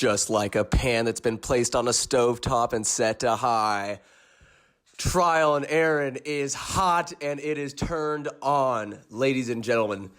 just like a pan that's been placed on a stovetop and set to high. Trial and Error is hot and it is turned on. Ladies and gentlemen,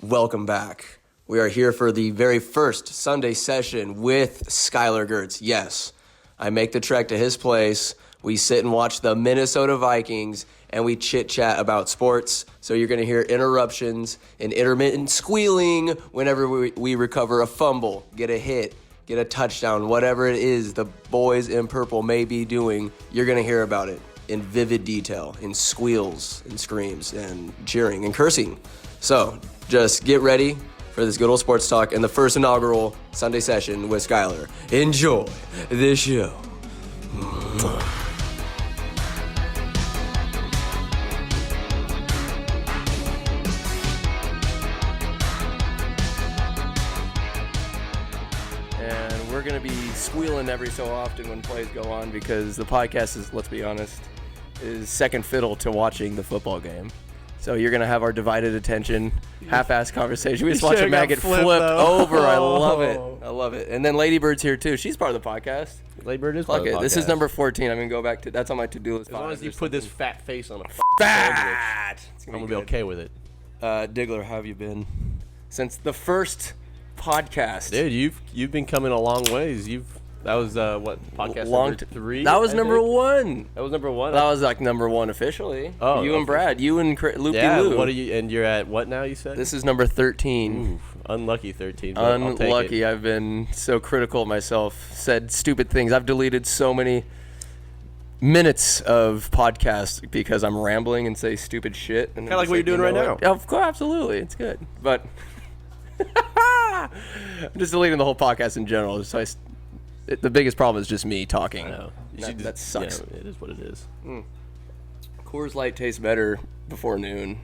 welcome back. We are here for the very first Sunday session with Skyler Gertz. Yes, I make the trek to his place. We sit and watch the Minnesota Vikings, and we chit-chat about sports. So you're going to hear interruptions and intermittent squealing whenever we recover a fumble, get a hit, get a touchdown, whatever it is the boys in purple may be doing, you're going to hear about it in vivid detail, in squeals and screams and cheering and cursing. So just get ready for this good old sports talk and the first inaugural Sunday session with Skyler. Enjoy this show. And we're going to be squealing every so often when plays go on because the podcast is, let's be honest, is second fiddle to watching the football game. So you're going to have our divided attention, half-assed conversation. We just watch a maggot flip over. I love it. I love it. And then Lady Bird's here, too. She's part of the podcast. Lady Bird is part of the podcast. This is number 14. I'm going to go back to, that's on my to-do list. As long as you put this fat face on a fat, I'm going to be okay with it. Diggler, how have you been? Since the first podcast. Dude, you've been coming a long ways. That was, podcast number 3? That was number 1. That was number 1? That was, like, number 1 officially. Oh. You and Brad. You and Loopy yeah, Lou. and you're at what now, you said? This is number 13. Oof, unlucky 13. Unlucky. I've been so critical of myself. Said stupid things. I've deleted so many minutes of podcasts because I'm rambling and say stupid shit. Kind of like what you're doing right now. Yeah, of course, absolutely. It's good. But I'm just deleting the whole podcast in general. So the biggest problem is just me talking. I know. That sucks. Yeah, it is what it is. Coors Light tastes better before noon,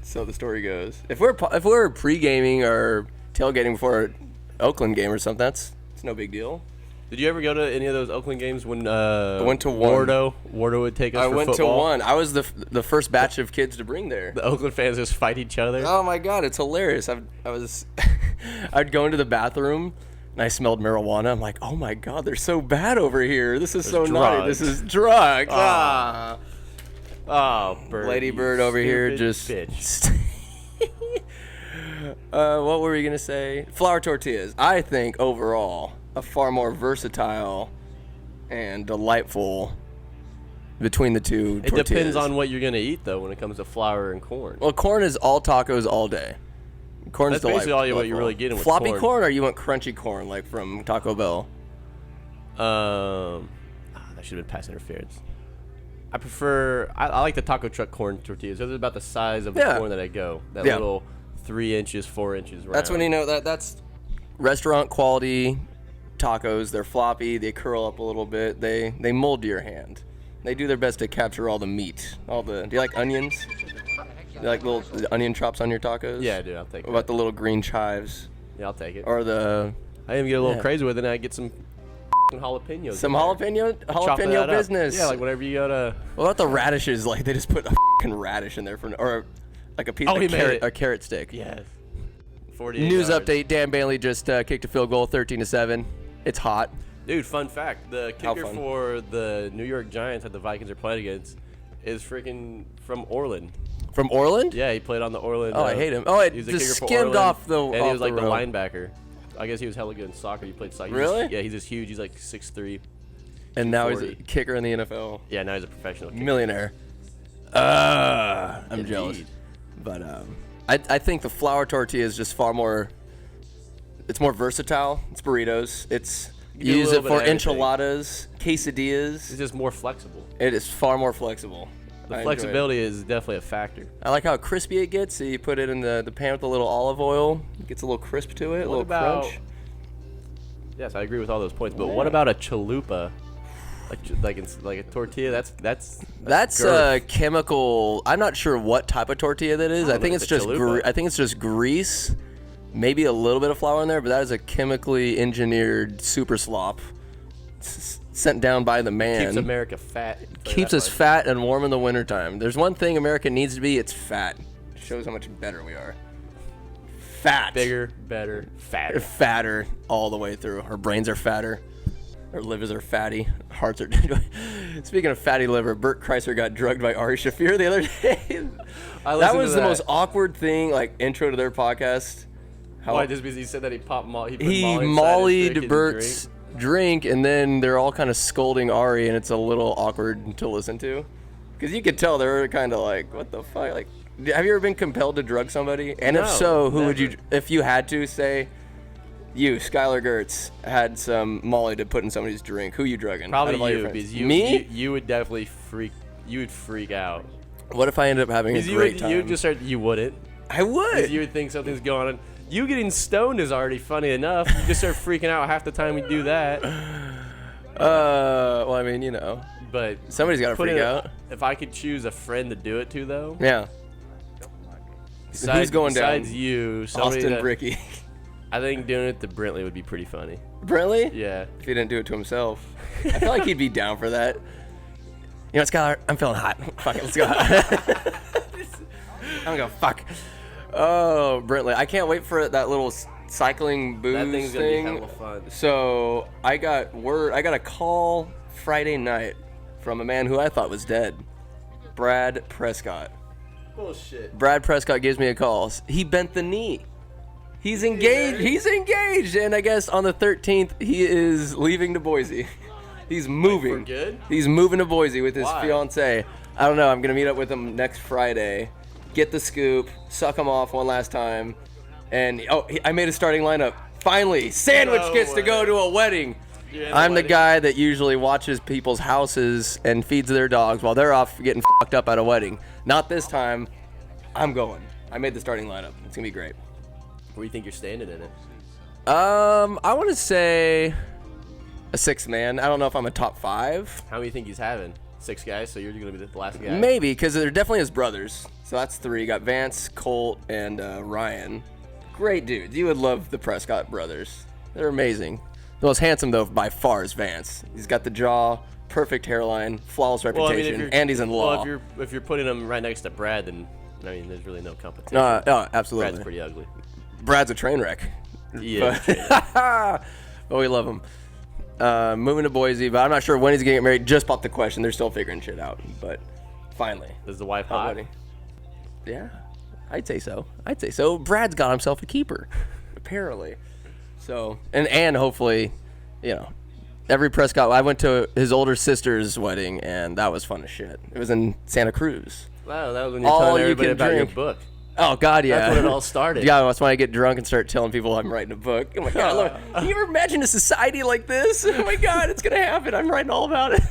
so the story goes. If we're pre-gaming or tailgating before an Oakland game or something, it's no big deal. Did you ever go to any of those Oakland games when I went to one. Wardo would take us for football? I went to one. I was the first batch of kids to bring there. The Oakland fans just fight each other. Oh my God, it's hilarious. I'd go into the bathroom and I smelled marijuana. I'm like, oh my God, they're so bad over here. This is so naughty. This is drugs. Bird, Lady Bird over here just. Bitch. What were we gonna say? Flour tortillas. I think overall a far more versatile and delightful between the two tortillas. It depends on what you're gonna eat though when it comes to flour and corn. Well, corn is all tacos all day. Corn That's is basically all what you're really getting with floppy corn, or you want crunchy corn like from Taco Bell? That should have been pass interference. I like the taco truck corn tortillas. Those are about the size of the corn that I go. That little 3 inches, 4 inches round. That's when you know that's restaurant quality tacos. They're floppy. They curl up a little bit. They mold to your hand. They do their best to capture all the meat. Do you like onions? You like little onion chops on your tacos? Yeah, dude, I'll take it. What about the little green chives? Yeah, I'll take it. Or the... I even get a little crazy with it, and I get some jalapenos. Some jalapeno business. Yeah, like whenever you go to... What about the radishes? Like, they just put a radish in there or like a piece of a carrot stick. Yes. 48 News update, Dan Bailey just kicked a field goal, 13-7. It's hot. Dude, fun fact. The kicker for the New York Giants that the Vikings are playing against is freaking from Orland. From Orland? Yeah, he played on the Orland. Oh, I hate him. Oh, it just skimmed off the And he was like the road. linebacker. I guess he was hella good in soccer. He played soccer. Really? Yeah, he's just huge. He's like 6'3". And now he's a kicker in the NFL. Yeah, now he's a professional kicker. Millionaire. I'm jealous. But I think the flour tortilla is just far more... It's more versatile. It's burritos. You use it for enchiladas, quesadillas. It's just more flexible. It is far more flexible. The flexibility is definitely a factor. I like how crispy it gets. So you put it in the pan with a little olive oil. It gets a little crisp to it, a little crunch. Yes, I agree with all those points. But what about a chalupa? Like a tortilla? That's chemical. I'm not sure what type of tortilla that is. I think it's just I think it's just grease, maybe a little bit of flour in there. But that is a chemically engineered super slop. Sent down by the man. Keeps America fat. Keeps us fat and warm in the wintertime. There's one thing America needs to be, it's fat. It shows how much better we are. fat. Bigger, better, fatter. Fatter all the way through. Our brains are fatter. Our livers are fatty. Hearts are... Speaking of fatty liver, Bert Kreischer got drugged by Ari Shaffir the other day. That was the most awkward thing, like, intro to their podcast. Why? Just because he said that he put Molly mollied Bert's drink, and then they're all kind of scolding Ari, and it's a little awkward to listen to. Because you could tell they were kind of like, what the fuck? Like, have you ever been compelled to drug somebody? And if so, who would you, if you had to, say, you, Skyler Gertz, had some Molly to put in somebody's drink, who you drugging? Probably you, because Me? You would definitely freak out. What if I ended up having a great time? You wouldn't. I would. Because you would think something's going on. You getting stoned is already funny enough. You just start freaking out half the time we do that. Well, I mean, you know. But somebody's got to freak out. If I could choose a friend to do it to, though. Yeah. Who's going down? Besides you. Austin Bricky. I think doing it to Brentley would be pretty funny. Brentley? Yeah. If he didn't do it to himself. I feel like he'd be down for that. You know what, Skyler? I'm feeling hot. Fuck it, let's go. I'm going to fuck. Oh, Brentley. I can't wait for that little cycling booze That thing's thing. going to be hella fun. So I got a call Friday night from a man who I thought was dead. Brad Prescott. Bullshit. Brad Prescott gives me a call. He bent the knee. He's engaged. He's engaged. And I guess on the 13th, he is leaving to Boise. He's moving. For good? He's moving to Boise with his Why? fiance. I don't know. I'm going to meet up with him next Friday. Get the scoop. Suck him off one last time. And, I made a starting lineup. Finally, Sandwich gets to go to a wedding. I'm the guy that usually watches people's houses and feeds their dogs while they're off getting fucked up at a wedding. Not this time. I'm going. I made the starting lineup. It's going to be great. Where do you think you're standing in it? I want to say a 6 man. I don't know if I'm a top 5. How many do you think he's having? 6 guys, so you're going to be the last guy? Maybe, because they're definitely his brothers. So that's 3. You got Vance, Colt, and Ryan. Great dudes. You would love the Prescott brothers. They're amazing. The most handsome, though, by far is Vance. He's got the jaw, perfect hairline, flawless reputation, and he's in law. Well, if you're putting him right next to Brad, then, I mean, there's really no competition. No, absolutely. Brad's pretty ugly. Brad's a train wreck. Yeah. But we love him. Moving to Boise, but I'm not sure when he's going to get married. Just popped the question. They're still figuring shit out. But finally. Is the wife hot? Yeah, I'd say so. Brad's got himself a keeper, apparently. So, and hopefully, you know, every Prescott. I went to his older sister's wedding, and that was fun as shit. It was in Santa Cruz. Wow, that was when you're telling everybody about your book. Oh, God, yeah. That's when it all started. Yeah, that's when I get drunk and start telling people I'm writing a book. Oh, my God. Can you ever imagine a society like this? Oh, my God, it's going to happen. I'm writing all about it.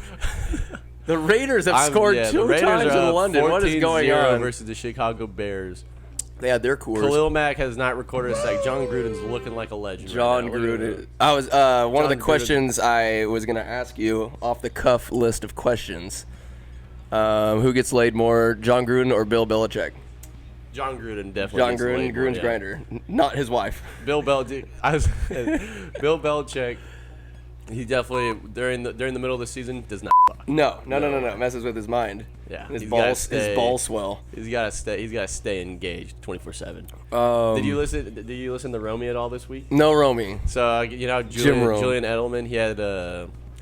The Raiders have scored 2 times in London. What is going on? Versus the Chicago Bears. Yeah, they're cool. Khalil Mack has not recorded a sack. John Gruden's looking like a legend. John Gruden. I was one of the questions I was going to ask you off the cuff list of questions. Who gets laid more, John Gruden or Bill Belichick? John Gruden definitely. John Gruden, Gruden's grinder, not his wife. Bill Belichick. Bill Belichick. He definitely during the middle of the season does not fuck. No. Messes with his mind. Yeah, his ball swell. He's gotta stay engaged 24/7. Did you listen to Romy at all this week? No Romy. So Julian Edelman, he had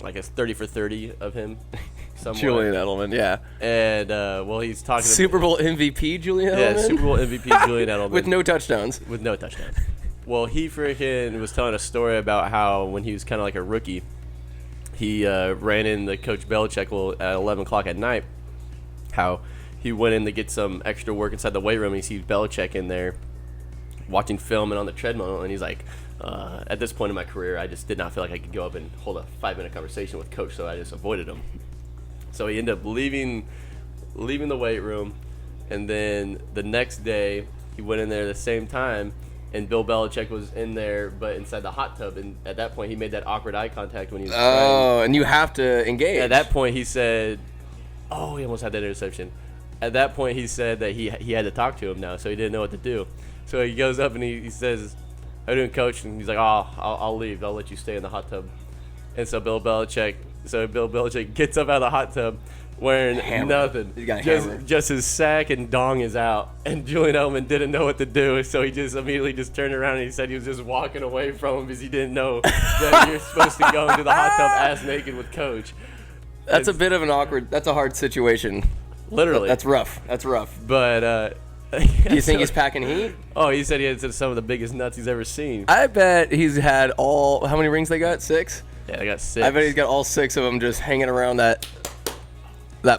like a 30 for 30 of him. Somewhere. Julian Edelman, yeah. And he's talking Super Bowl MVP Julian Edelman. Yeah, Super Bowl MVP Julian Edelman with no touchdowns. Well, he freaking was telling a story about how when he was kind of like a rookie, he ran into Coach Belichick at 11 o'clock at night. How he went in to get some extra work inside the weight room, and he sees Belichick in there watching film and on the treadmill, and he's like, at this point in my career, I just did not feel like I could go up and hold a 5-minute conversation with Coach, so I just avoided him. So he ended up leaving the weight room, and then the next day he went in there at the same time, and Bill Belichick was in there, but inside the hot tub. And at that point, he made that awkward eye contact when he was trying. And you have to engage. At that point, he said, he almost had that interception. At that point, he said that he had to talk to him now, so he didn't know what to do. So he goes up and he says, "How you doing, Coach?" And he's like, "I'll leave. I'll let you stay in the hot tub." And so Bill Belichick So Bill Belichick gets up out of the hot tub wearing nothing. He got hammered. Just his sack and dong is out. And Julian Edelman didn't know what to do, so he just immediately just turned around and he said he was just walking away from him because he didn't know that you're supposed to go into the hot tub ass naked with Coach. That's a bit of an awkward. That's a hard situation. Literally. That's rough. That's rough. But do you think he's packing heat? Oh, he said he had some of the biggest nuts he's ever seen. I bet he's had all. How many rings they got? 6. Yeah, they got 6. I bet he's got all 6 of them just hanging around that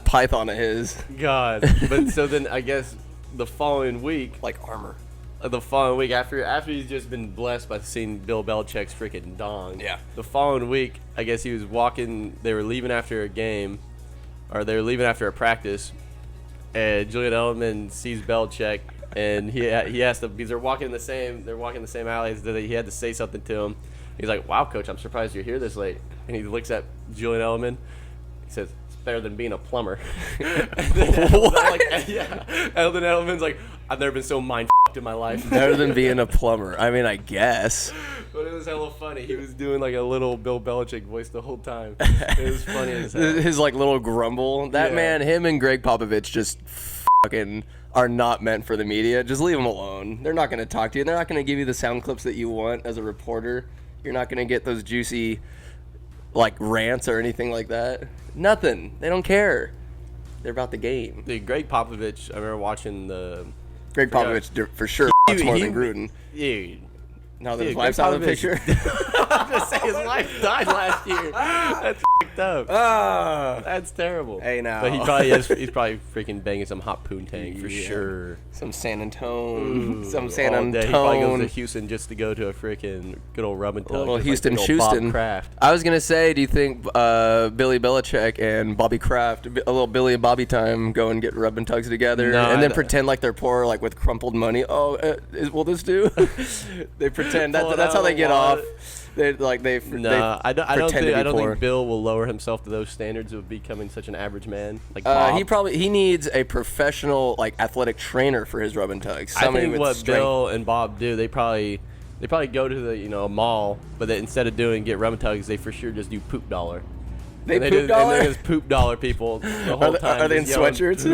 python of his. God. But so then I guess the following week, Like armor. the following week after he's just been blessed by seeing Bill Belichick's freaking dong. Yeah. The following week, I guess he was walking. They were leaving after a game, or they were leaving after a practice, and Julian Edelman sees Belichick, and he has to because they're walking the same alleys. That he had to say something to him. He's like, "Wow, Coach, I'm surprised you're here this late." And he looks at Julian Edelman. He says, "It's better than being a plumber." Edelman Edelman's like, "I've never been so mind-f***ed in my life." Better than being a plumber. I mean, I guess. But it was hella funny. He was doing like a little Bill Belichick voice the whole time. It was funny as hell. His like little grumble. That Yeah. man, him and Greg Popovich just fucking are not meant for the media. Just leave them alone. They're not going to talk to you. They're not going to give you the sound clips that you want as a reporter. You're not going to get those juicy like rants or anything like that. Nothing. They don't care. They're about the game. Dude, Greg Popovich, I remember watching the... Greg Popovich for sure much more than Gruden. Dude. Now that his Greg wife's out of the Popovich- picture. I was just saying his wife died last year. That's f***ed up. That's terrible. Hey, now. But he's probably freaking banging some hot poontang for sure. Some San Antone. Some All San day. He probably goes to Antone. Houston just to go to a freaking good old rub and tug. Well, with, Houston, like, good old Houston. Bob Kraft. I was gonna say, do you think Billy Belichick and Bobby Kraft, a little Billy and Bobby time, go and get rub and tugs together, No, and then I- pretend like they're poor, like with crumpled money? Oh, will this do? They pretend Pull it that's how out they of get the off. wallet. No, I don't think Bill will lower himself to those standards of becoming such an average man. Like Bob. he needs a professional like athletic trainer for his rub and tugs. I Somebody think with what strength. Bill and Bob do, they probably go to the mall, but they, instead of doing rub and tugs, they for sure just do poop dollar. They And poop just, dollar. And they just poop dollar people the whole time. Are they in just yelling sweatshirts?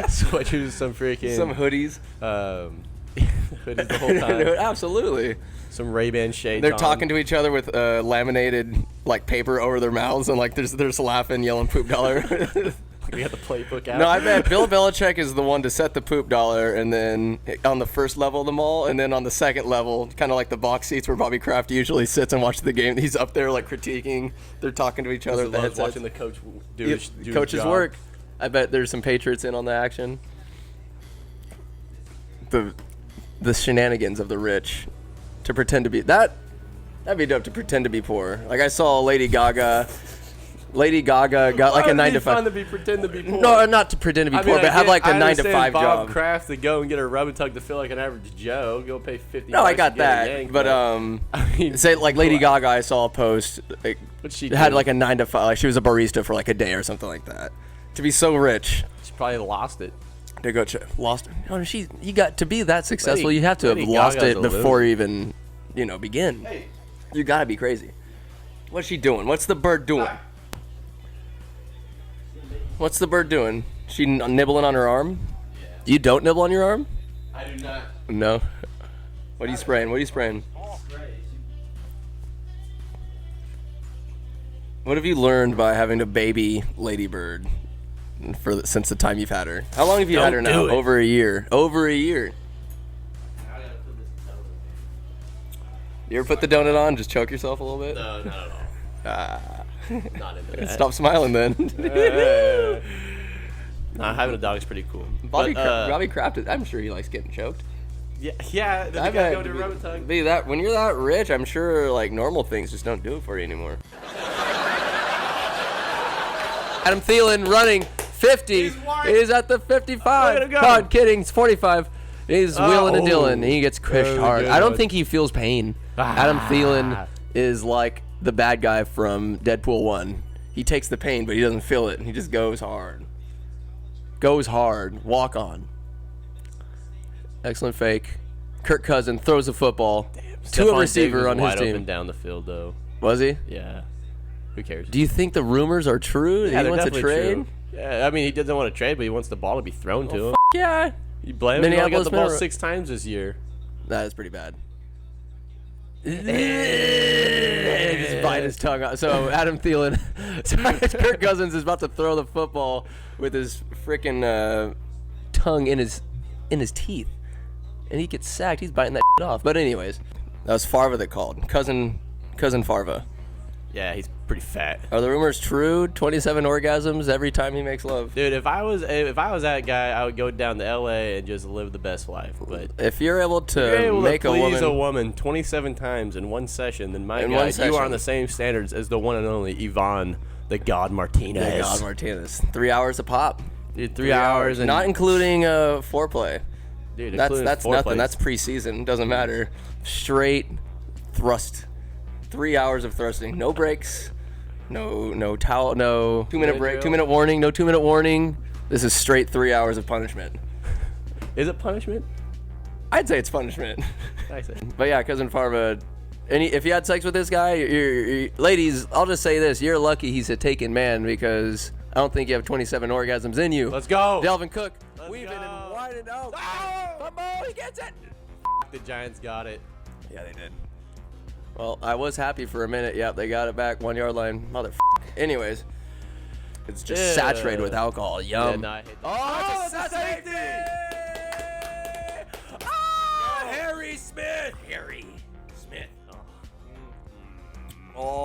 sweatshirts, some freaking Some hoodies. hoodies the whole time. Absolutely. Some Ray-Ban shades. They're talking to each other with laminated like paper over their mouths, and like they're just laughing, yelling "poop dollar." We got the playbook out. No, I bet Bill Belichick is the one to set the poop dollar, and then on the first level of the mall, and then on the second level, kind of like the box seats where Bobby Kraft usually sits and watches the game. He's up there like critiquing. They're talking to each other. He with the loves headsets. watching the coach do Yeah, his coach's job. work. I bet there's some Patriots in on the action. The shenanigans of the rich to pretend to be that'd be dope to pretend to be poor. Like I saw Lady Gaga. Lady Gaga got like a 9 to 5. Fun to be pretend to be poor. No, not to pretend to be poor, but have like a 9 to 5 Bob job. Kraft to go and get a rub and tug to feel like an average Joe. Go pay $50. No, I got to get a that, yank, but I mean, say like Lady Gaga, I saw a post. Like, what'd she had do? like a 9 to 5. Like she was a barista for like a day or something like that. To be so rich. She probably lost it. To go lost. No, you got to be that successful. Lady- you have to have Lady lost Gaga's it a before loser. even, begin. You gotta be crazy. What's she doing? What's the bird doing? What's the bird doing? She nibbling on her arm? Yeah. You don't nibble on your arm? I do not. No. What are you spraying? What are you spraying? What have you learned by having to baby Ladybird since the time you've had her? How long have you had her Don't now? do it. Over a year. Over a year. You ever put the donut on? Just choke yourself a little bit? No, not at all. Not into that. Stop smiling then. Nah, having a dog is pretty cool. Bobby But, Kraft, I'm sure he likes getting choked. yeah. Then you gotta go to a rub and tug. Be that when you're that rich, I'm sure like normal things just don't do it for you anymore. Adam Thielen running 50. He's wide. He's at the 55. Way to go. God kidding, it's 45. He's wheeling and dealing. He gets crushed Very hard. good. I don't think he feels pain. Adam Thielen is like the bad guy from Deadpool 1. He takes the pain, but he doesn't feel it, and he just goes hard. Goes hard. Walk on. Excellent fake. Kirk Cousins throws a football to a Stephon receiver Diggs was on his wide team. open down the field though. Was he? Yeah. Who cares? Do you think the rumors are true? Yeah, He wants to definitely trade? true. Yeah, I mean, he doesn't want to trade, but he wants the ball to be thrown to him. Yeah. You blame him? He only got the ball Minneapolis 6 times this year. That is pretty bad. Just bite his tongue out. So Adam Thielen, sorry, Kirk Cousins is about to throw the football with his freaking tongue in his teeth, and he gets sacked. He's biting that off. But anyways, that was Farva that called. Cousin Farva. Yeah, he's pretty fat. Are the rumors true? 27 orgasms every time he makes love. Dude, if I was that guy, I would go down to LA and just live the best life. But If you're able to make to please a a woman, woman 27 times in one session, then my In God, one you session. are on the same standards as the one and only Yvonne, the God Martinez. God Martinez, 3 hours a pop. Dude, 3 hours and not including foreplay. dude, That's including nothing. foreplay. That's preseason. Doesn't matter. Straight thrust. 3 hours of thrusting. No breaks. No towel. No 2-minute break. 2-minute warning. No 2-minute warning. This is straight 3 hours of punishment. Is it punishment? I'd say it's punishment. I say. But yeah, Cousin Farva. If you had sex with this guy, ladies, I'll just say this: you're lucky he's a taken man, because I don't think you have 27 orgasms in you. Let's go. Delvin Cook, weaving go. and winding out. Oh! Fumble, he gets it. The Giants got it. Yeah, they did. Well, I was happy for a minute. Yep, they got it back. 1 yard line. Anyways, it's just Yeah. saturated with alcohol. Yeah, Yum. no, I hate that. Oh, it's a safety! Oh, Harry Smith.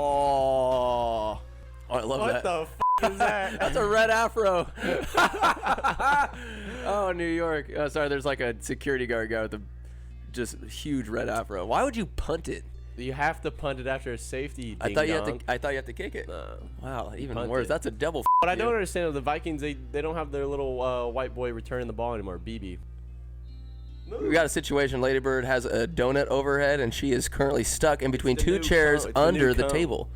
Oh, I love What that. the is that? That's a red afro. Oh, New York. Oh, sorry, there's like a security guard guy with a just huge red afro. Why would you punt it? You have to punt it after a safety. I thought you had ding-dong. to. I thought you had to kick it. Wow, even punt worse. it. That's a double. But I don't understand the Vikings. They don't have their little white boy returning the ball anymore. BB. We got a situation. Lady Bird has a donut overhead, and she is currently stuck in between the two new chairs cone. It's the under new the cone. table.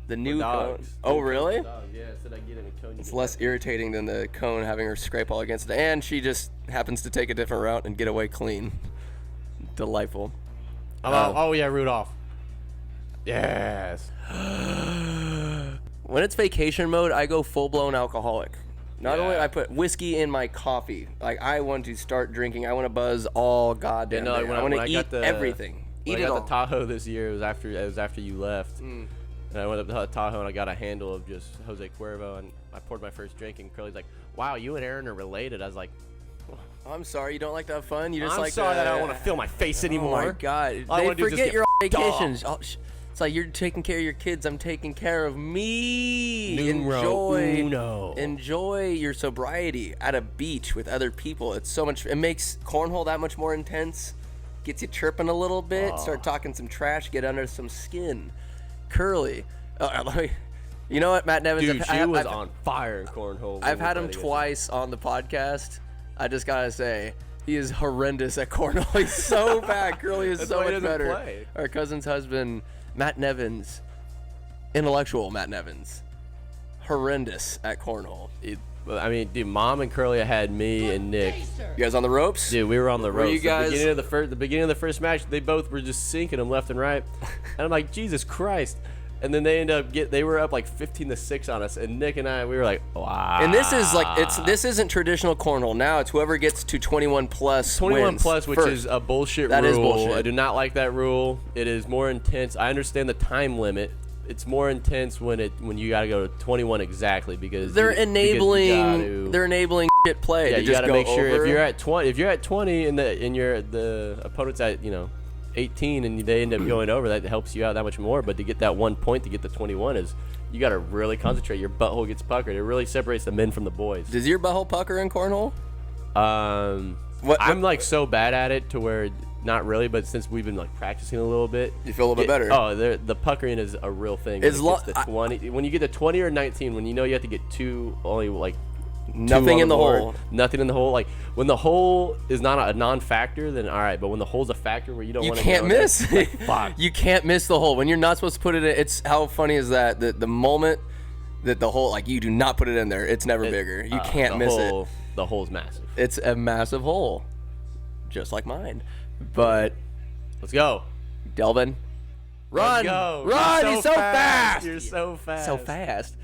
The new cone. Dogs. Oh, New cone really? for dogs. Yeah, so I get in a cone. It's less irritating than the cone having her scrape all against it, and she just happens to take a different route and get away clean. Delightful. Oh yeah, Rudolph. Yes. When it's vacation mode, I go full-blown alcoholic. Not Yeah. only I put whiskey in my coffee, like I want to start drinking. I want to buzz all goddamn day. I want to eat everything. When Eat I it got all. the Tahoe this year, it was after you left. And I went up to the Tahoe and I got a handle of just Jose Cuervo, and I poured my first drink, and Curly's like, "Wow, you and Aaron are related." I was like, I'm sorry, you don't like to have fun. You just "I'm like sorry that I don't to- want to feel my face Oh anymore." my god, All I they wanna do is just forget get you're on f***ed off. vacations. Oh, it's like you're taking care of your kids. I'm taking care of me. Numero uno. Enjoy your sobriety at a beach with other people. It's so much. It makes cornhole that much more intense. Gets you chirping a little bit. Start talking some trash. Get under some skin. Curly. You know what, Matt Nevins? Dude, she was I've- on fire in cornhole. I've had him twice on the podcast. I just gotta say, he is horrendous at cornhole. He's so bad. Curly is That's so why he much doesn't better. play. Our cousin's husband, Matt Nevins, intellectual Matt Nevins, horrendous at cornhole. I mean, dude, Mom and Curly had me and Nick. You guys on the ropes? Dude, we were on the Were ropes. you guys- The beginning of the first match, they both were just sinking them left and right, and I'm like, Jesus Christ! And then they they were up like 15-6 on us, and Nick and I, we were like, wow. And this is like this isn't traditional cornhole. Now it's whoever gets to 21 plus 21 wins plus, which first. is a bullshit That rule. is bullshit. I do not like that rule. It is more intense. I understand the time limit. It's more intense when you got to go to 21 exactly because they're enabling gotta, shit play. Yeah, to you just got to go make sure over. if you're at 20 and the opponent's at 18 and they end up going over, that helps you out that much more. But to get that 1 point to get the 21 is you got to really concentrate. Your butthole gets puckered. It really separates the men from the boys. Does your butthole pucker in cornhole? I'm like so bad at it to where not really, but since we've been like practicing a little bit, You feel a little bit better. Oh, the puckering is a real thing. It's when you get to 20 or 19, when you know you have to get only like Nothing two in the on board, hole. Nothing in the hole. Like when the hole is not a non-factor, then all right. But when the hole's a factor where you don't You want to can't miss. fuck. You can't miss the hole when you're not supposed to put it in. It's how funny is that the moment that the hole, like you do not put it in there, it's never bigger. You can't miss it. The hole's massive. It's a massive hole, just like mine. But Let's go. Delvin, run, Let's go. run! You're He's so fast. You're You're so fast. So fast.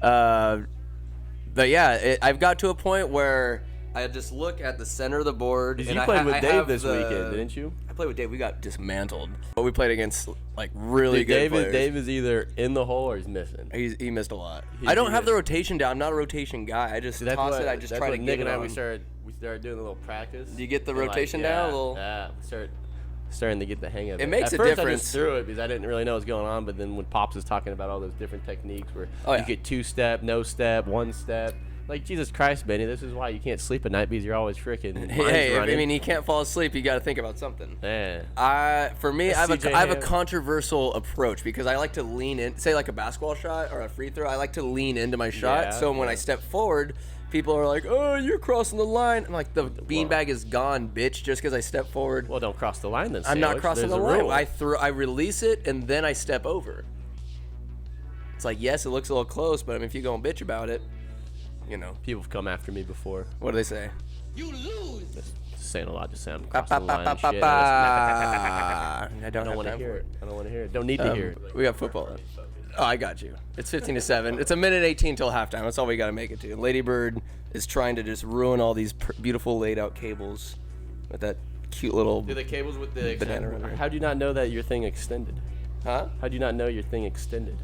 But yeah, I've got to a point where I just look at the center of the board. You and played with Dave this weekend, didn't you? I played with Dave. We got dismantled. But we played against like really good players. Dave is either in the hole or he's missing. He missed a lot. I don't have the rotation down. I'm not a rotation guy. I just toss it. I just try to get it on. We started doing a little practice. Do you get the rotation down? Yeah, we starting to get the hang of it. It makes At a first difference. I just threw it because I didn't really know what was going on. But then when Pops was talking about all those different techniques where you get 2-step, no step, 1-step. Like, Jesus Christ, Benny, this is why you can't sleep at night because you're always freaking Hey, running. I mean, you can't fall asleep. You got to think about something. Yeah. For me, I have a controversial approach because I like to lean in. Say, like a basketball shot or a free throw, I like to lean into my shot. So when I step forward, people are like, oh, you're crossing the line. I'm like, the beanbag is gone, bitch, just because I step forward. Well, don't cross the line then, I'm not crossing the line. Rule. I release it, and then I step over. It's like, yes, it looks a little close, but I mean, if you go and bitch about it, you know. People have come after me before. What do they say? You lose. Just saying a lot, just saying I'm crossing the line and shit. I don't want to hear it. I don't want to hear it. Don't need to hear it. We got football. Oh, I got you. It's 15-7. It's a minute 18 till halftime. That's all we got to make it to. Lady Bird is trying to just ruin all these beautiful laid out cables with that cute little. Do the cables with the banana runner. How do you not know that your thing extended? Huh? How do you not know your thing extended?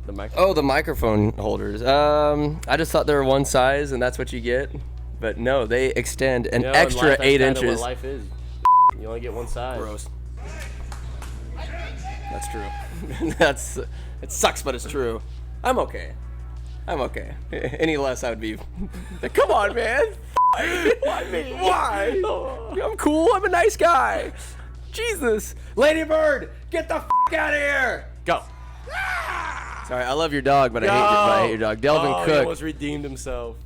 The microphone. Oh, the microphone holders. I just thought they were one size and that's what you get, but no, they extend an extra 8 inches. What life is. You only get one size. Gross. That's true. It sucks, but it's true. I'm okay. Any less, I would be. Come on, man. Why me? Why? I'm cool. I'm a nice guy. Jesus. Lady Bird, get the out of here. Go. Sorry, I love your dog, but I hate your dog. Delvin He Cook. almost redeemed himself.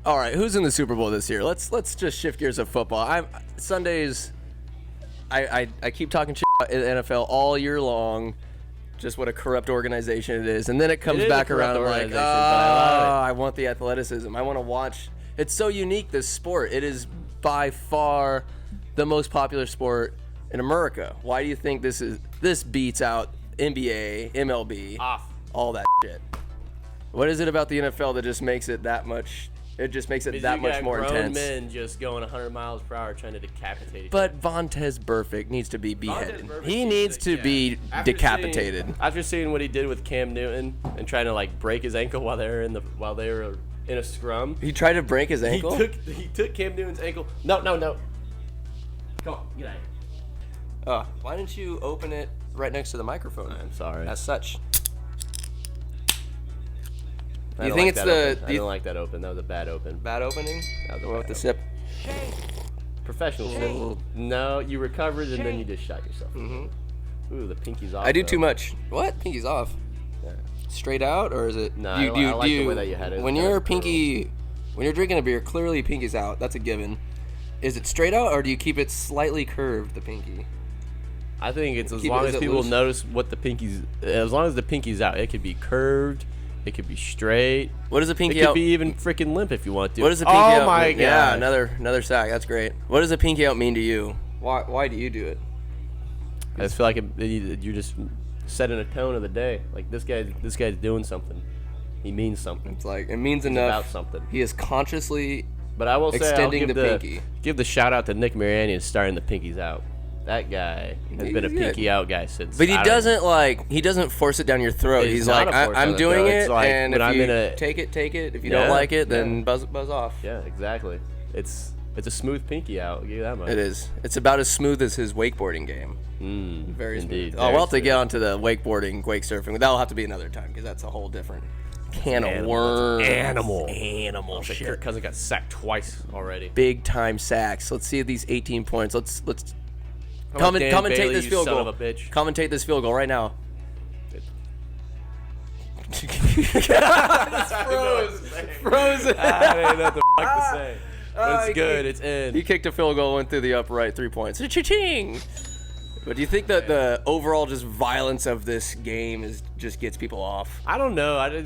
All right, who's in the Super Bowl this year? Let's just shift gears of football. Sundays. I keep talking shit about the NFL all year long. Just what a corrupt organization it is, and then it comes back around. I'm like, I want the athleticism. I want to watch. It's so unique, this sport. It is by far the most popular sport in America. Why do you think this beats out NBA, MLB, all that shit? What is it about the NFL that just makes it that much? It just makes it that much more intense. Men just going 100 miles per hour trying to decapitate each But Vontez Burfict needs to be beheaded. He needs to be decapitated. After seeing what he did with Cam Newton and trying to like break his ankle while they were in a scrum. He tried to break his ankle? He took Cam Newton's ankle. No. Come on, get out of here. Why didn't you open it right next to the microphone? I'm sorry. As such. I didn't like that open. That was a bad open. Bad opening? That was With the sip. Professional sip. No, you recovered and then you just shot yourself. Mm-hmm. Ooh, the pinky's off. I do too much. What? Pinky's off. Yeah. Straight out, or is it? No, I like the way that you had it. When you're drinking a beer, clearly pinky's out. That's a given. Is it straight out, or do you keep it slightly curved, the pinky? I think it's as long as people notice what the pinky's. As long as the pinky's out, it could be curved. It could be straight. What is a pinky out? It could out? be even freaking limp if you want to. What does a pinky out? Oh my god! Yeah, another sack. That's great. What does a pinky out mean to you? Why do you do it? I just feel like you're just setting a tone of the day. Like this guy's doing something. He means something. It's like it means enough. About something. He is consciously. But I will say, extending the pinky. Give the shout out to Nick Mariani starting the pinkies out. That guy has been a pinky out guy since. But he doesn't force it down your throat. He's like, I'm doing it, like, and if you take it. If you don't like it, then buzz off. Yeah, exactly. It's a smooth pinky out. I'll give you that much. It is. It's about as smooth as his wakeboarding game. Very indeed. smooth. We'll have to get onto the wakeboarding, wake surfing. That'll have to be another time because that's a whole different can of worms. Animal shit. Kirk Cousins got sacked twice already. Big time sacks. Let's see these 18 points. Let's commentate this field goal. Commentate this field goal right now. Frozen. I didn't know what the fuck to say. But it's good. It's in. He kicked a field goal, went through the upright, 3 points. Cha-ching! But do you think that the overall just violence of this game just gets people off? I don't know.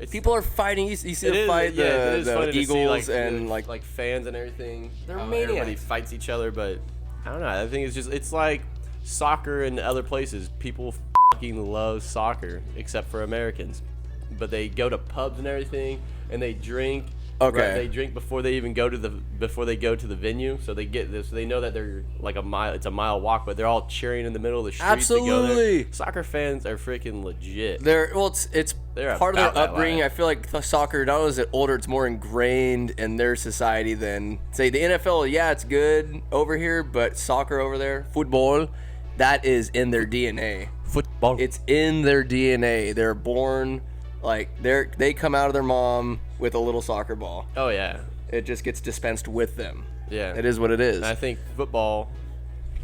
People are fighting. You see the fight, the Eagles and like fans and everything. They're maniacs. Everybody maniacs. fights each other, but I don't know. I think it's like soccer and other places. People fucking love soccer, except for Americans. But they go to pubs and everything, and they drink. Okay. Right, they drink before they even go to the venue, so they get this. They know that they're like a mile. It's a mile walk, but they're all cheering in the middle of the streets to go Absolutely. there. Soccer fans are freaking legit. It's They're part of about their that upbringing. life. I feel like the soccer, not only is it older, it's more ingrained in their society than, say, the NFL. Yeah, it's good over here, but soccer over there, football, that is in their DNA. Football. It's in their DNA. They're born, like, they come out of their mom with a little soccer ball. Oh yeah. It just gets dispensed with them. Yeah. It is what it is. And I think football,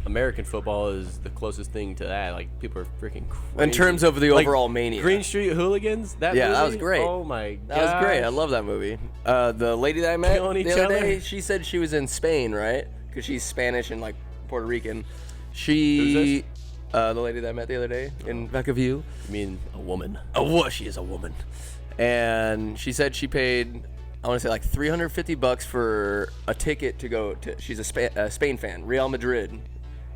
American football, is the closest thing to that. Like, people are freaking crazy. In terms of the Like, overall mania. Green Street Hooligans. That Yeah, movie? that was great. Oh my god. That was great. I love that movie. The lady that I met Killing the each other other. day, she said she was in Spain, right? Because she's Spanish and like Puerto Rican. Who's She, the lady that I met the other day in Vacaville. I mean, a woman. She is a woman. And she said she paid, I want to say like $350 for a ticket to go to. She's a Spain fan, Real Madrid.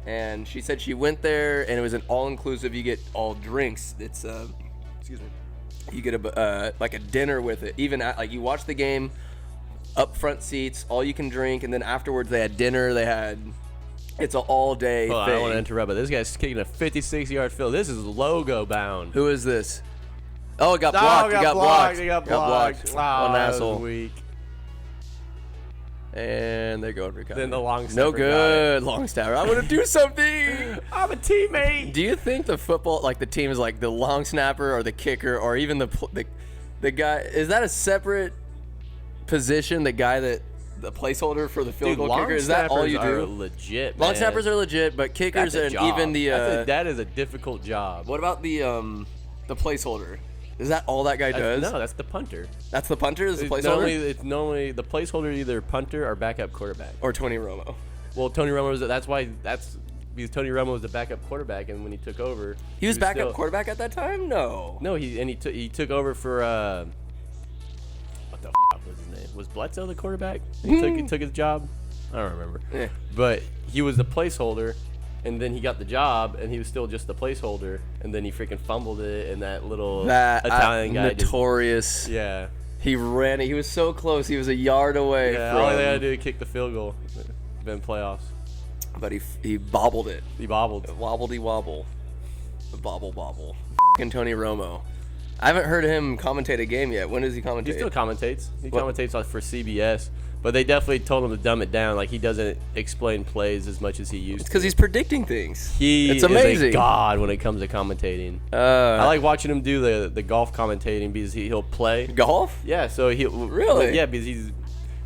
And she said she went there, and it was an all-inclusive. You get all drinks. It's excuse me. You get like a dinner with it. Even like you watch the game, up front seats, all you can drink, and then afterwards they had dinner. It's an all-day Hold on, I thing. don't want to interrupt, but this guy's kicking a 56-yard field. This is logo bound. Who is this? Oh, it got blocked. Oh, He got blocked. He got blocked. Wow, One that was asshole. weak. And they're going recovery. Then the long No snapper got good. Long snapper. I want to do something. I'm a teammate. Do you think the football, like the team is like the long snapper or the kicker or even the guy, is that a separate position, the guy that, the placeholder for the field goal kicker? Is that all you Are do? legit, Long man. snappers are legit, but kickers That's a and job. even the, that is a difficult job. what about the placeholder? Is that all that guy does? No, that's the punter. That's the punter, is the It's placeholder? normally the placeholder, either punter or backup quarterback. Or Tony Romo. Well, Tony Romo was. That's because Tony Romo was the backup quarterback, and when he took over, He was backup still- quarterback at that time? No. No, he took over for what the was his name? Was Bledsoe the quarterback? He took his job. I don't remember. Yeah. But he was the placeholder, and then he got the job, and he was still just the placeholder, and then he freaking fumbled it, and that little Italian guy. Notorious. Yeah. He ran it. He was so close. He was a yard away Yeah. from. All they had to do is kick the field goal. Been playoffs. But he bobbled it. He bobbled. Wobbledy wobble. Bobble. F***ing Tony Romo. I haven't heard him commentate a game yet. When does he commentate? He still commentates. He What? commentates for CBS, but they definitely told him to dumb it down. Like, he doesn't explain plays as much as he used to. because he's predicting things. It's amazing. a god when it comes to commentating. I like watching him do the golf commentating because he'll play. Golf? Yeah, so he Really? Yeah, because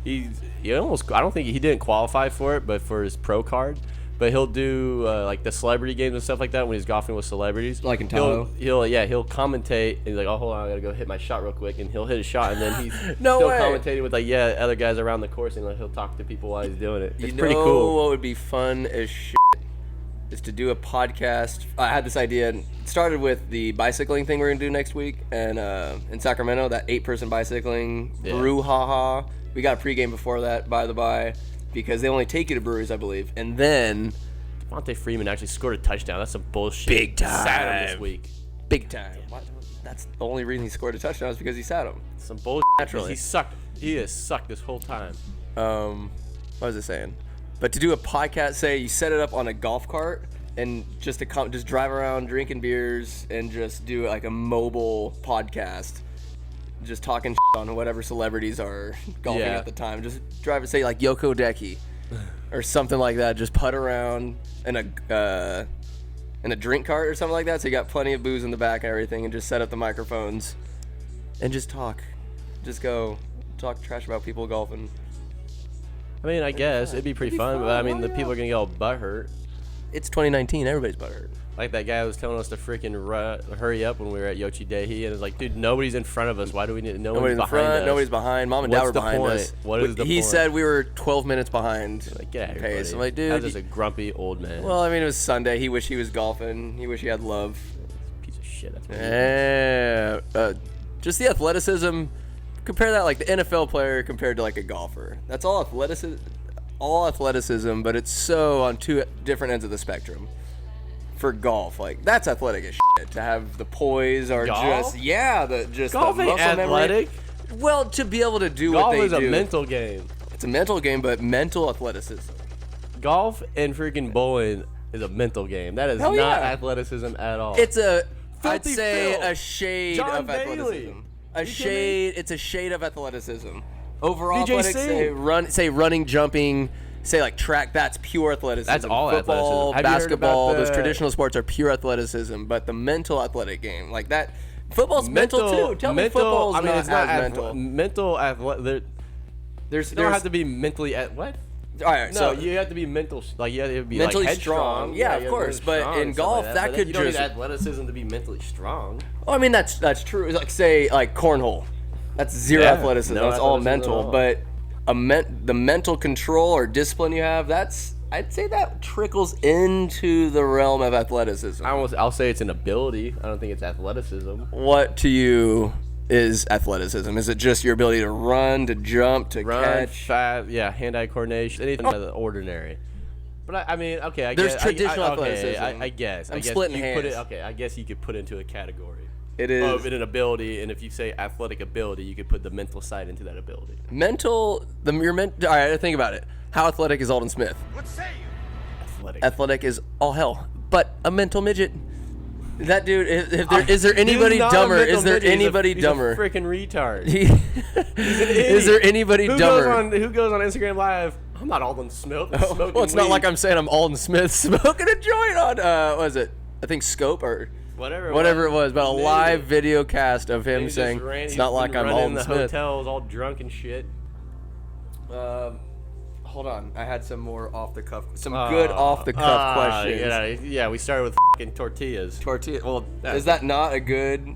he almost, I don't think he didn't qualify for it, but for his pro card. But he'll do like the celebrity games and stuff like that when he's golfing with celebrities. Like in He'll Tahoe? he'll commentate and he's like, oh, hold on, I gotta go hit my shot real quick, and he'll hit a shot, and then he's No still way. commentating with other guys around the course, and like, he'll talk to people while he's doing it. It's You pretty know cool. what would be fun as shit is to do a podcast. I had this idea. It started with the bicycling thing we're gonna do next week, and in Sacramento, that 8-person bicycling Yeah. brouhaha. We got a pregame before that, by the by, because they only take you to breweries, I believe, and then Devontae Freeman actually scored a touchdown. That's some bullshit. Big time. Sat him this week. big time. That's the only reason he scored a touchdown is because he sat him. Some bullshit. Naturally. He sucked. He has sucked this whole time. What was I saying? But to do a podcast, say you set it up on a golf cart and just just drive around drinking beers and just do like a mobile podcast, just talking on whatever celebrities are golfing Yeah. at the time. Just drive it, say like Yoko Deki or something like that. Just putt around in a drink cart or something like that. So you got plenty of booze in the back and everything, and just set up the microphones and just talk. Just go talk trash about people golfing. I mean, I guess it'd be pretty fun, but I mean, the people are gonna get all butthurt. It's 2019. Everybody's butthurt. Like that guy was telling us to freaking hurry up when we were at Yochi Dehi, and it's like, dude, nobody's in front of us. Why do we need? Nobody's in behind front. us. Nobody's behind. Mom and Dad What's were the behind point? us. What is the He point? said we were 12 minutes behind. Like, get out of here, pace. buddy. I'm like, That was dude. just a grumpy old man. Well, I mean, it was Sunday. He wished he was golfing. He wished he had love. Piece of shit. That's what he is. Yeah. Just the athleticism. Compare that like the NFL player compared to like a golfer. That's all athleticism, but it's so on two different ends of the spectrum. for golf. Like that's athletic as shit. To have the poise or Golf? golf ain't muscle athletic. memory. Well, to be able to do Golf what they is do. a mental game. It's a mental game, but mental athleticism. Golf and freaking bowling is a mental game. That is Hell not yeah. athleticism at all. It's I'd Filthy say Phil. a shade John of Bailey. athleticism. You kidding me? It's a shade of athleticism. Overall DJ athletics, say running, jumping, say like track, that's pure athleticism. That's all Football, athleticism. Have you heard basketball, about those the- traditional sports are pure athleticism, but the mental athletic game, like that, football's mental too. Tell me football's I mean, it's not as mental. Mental athletic. There's You don't have to be mentally at what? all right, No, so you have to be mental. Like you have to be mentally like strong. Yeah, of you have to be course, but strong in and stuff golf, like that But could you don't just- need athleticism to be mentally strong. well, I mean that's true. It's like say like cornhole, that's zero Yeah, athleticism. no That's all athleticism at mental. all. But the mental control or discipline you have, I'd say that trickles into the realm of athleticism. I'll say it's an ability. I don't think it's athleticism. What to you is athleticism? Is it just your ability to run, to jump, to Run, catch? fast, yeah, hand-eye coordination, anything out of the ordinary. But I mean, okay, I There's guess, traditional okay, athleticism. I guess. I'm I guess splitting you put it. hairs. Okay, I guess you could put it into a category. It is Of an ability, and if you say athletic ability, you could put the mental side into that ability. mental. All right, think about it. How athletic is Alden Smith? Athletic. Athletic is all hell, but a mental midget. That dude. Is there anybody He's not a dumber? mental Is there midget, anybody he's dumber? A freaking retard. Is there anybody who dumber? Who goes on Instagram Live? I'm not Alden Smith. I'm smoking Well, it's not weed." like I'm saying I'm Alden Smith smoking a joint on what was it? I think Scope or whatever it was, but a Maybe. live video cast of He him just saying ran- it's he's not like been I'm running Alden the Smith. hotels all drunk and shit. Hold on, I had some more off the cuff, good off the cuff questions. Yeah, we started with fucking tortillas. Tortilla. Well, Yeah. is that not a good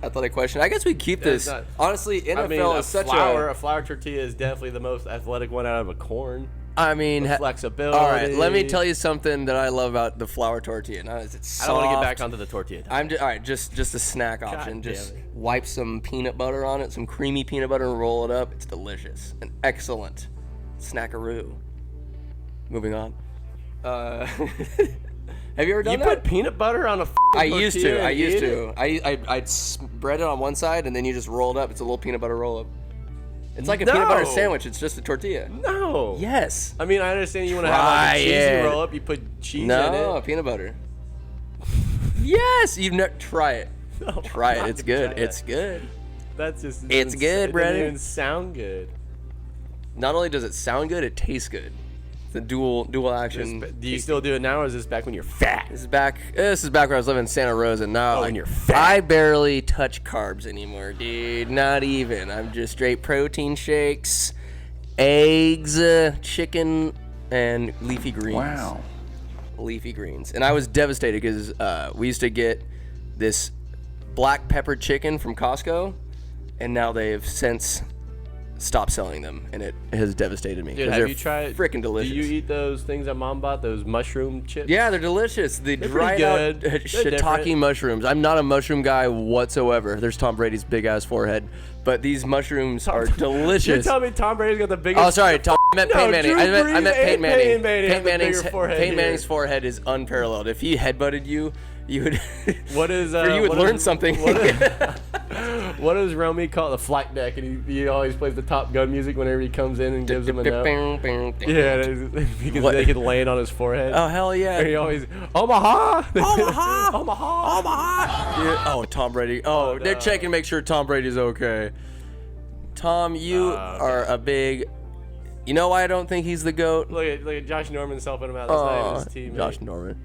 athletic question? I guess we keep Yeah, it's this. not. Honestly, NFL I mean, is such a flour tortilla is definitely the most athletic one out of a corn. I mean, The flexibility. All right, let me tell you something that I love about the flour tortilla. Not is it soft. I don't want to get back onto the tortilla. All right, just a snack option. damn Just it. wipe some peanut butter on it, some creamy peanut butter, and roll it up. It's delicious. An excellent snackaroo. Moving on. Have you ever done You that? put peanut butter on a I used tortilla to. I and used eat to. it? I'd spread it on one side, and then you just roll it up. It's a little peanut butter roll up. It's like a peanut butter No. sandwich. It's just a tortilla. No. Yes. I mean, I understand you want to have Try like a cheesy it. roll up. You put cheese in No, it. peanut butter. Yes, you've never try it. No, Try I'm it. not It's gonna good. try It's that. good. That's just. It's it good, doesn't brother. even sound good. Not only does it sound good, it tastes good. It's a dual action. Do you still do it now, or is this back when you're fat? This is back when I was living in Santa Rosa. Now Oh, and you're fat. I barely touch carbs anymore, dude. Not even. I'm just straight protein shakes, eggs, chicken, and leafy greens. Wow. Leafy greens. And I was devastated because we used to get this black pepper chicken from Costco, and now they've since stopped selling them, and it has devastated me. Dude, 'cause have they're you tried? Freaking delicious. Do you eat those things that Mom bought? Those mushroom chips? Yeah, they're delicious. The They're dried pretty out good. They're shiitake different. mushrooms. I'm not a mushroom guy whatsoever. There's Tom Brady's big ass forehead, but these mushrooms are You're delicious. telling me Tom Brady's got the biggest? Oh, sorry, Tom. I meant No, Peyton Manning. Drew I meant Brees Peyton and Manning. Peyton Manning have the bigger forehead Peyton here. Manning's forehead is unparalleled. If he headbutted you, you would. What is? you would what learn is- something. What does Romy call it? The flight deck, and he always plays the Top Gun music whenever he comes in and gives him a note. Yeah, it is, because What? they can land on his forehead. Oh hell yeah! And he always Omaha, Omaha! Omaha, Omaha! Yeah. Oh, Tom Brady. Oh, they're no. checking to make sure Tom Brady's okay. Tom, you are a big. You know why I don't think he's the GOAT? Look at Josh Norman helping him out. That's not even his teammate. Josh Norman.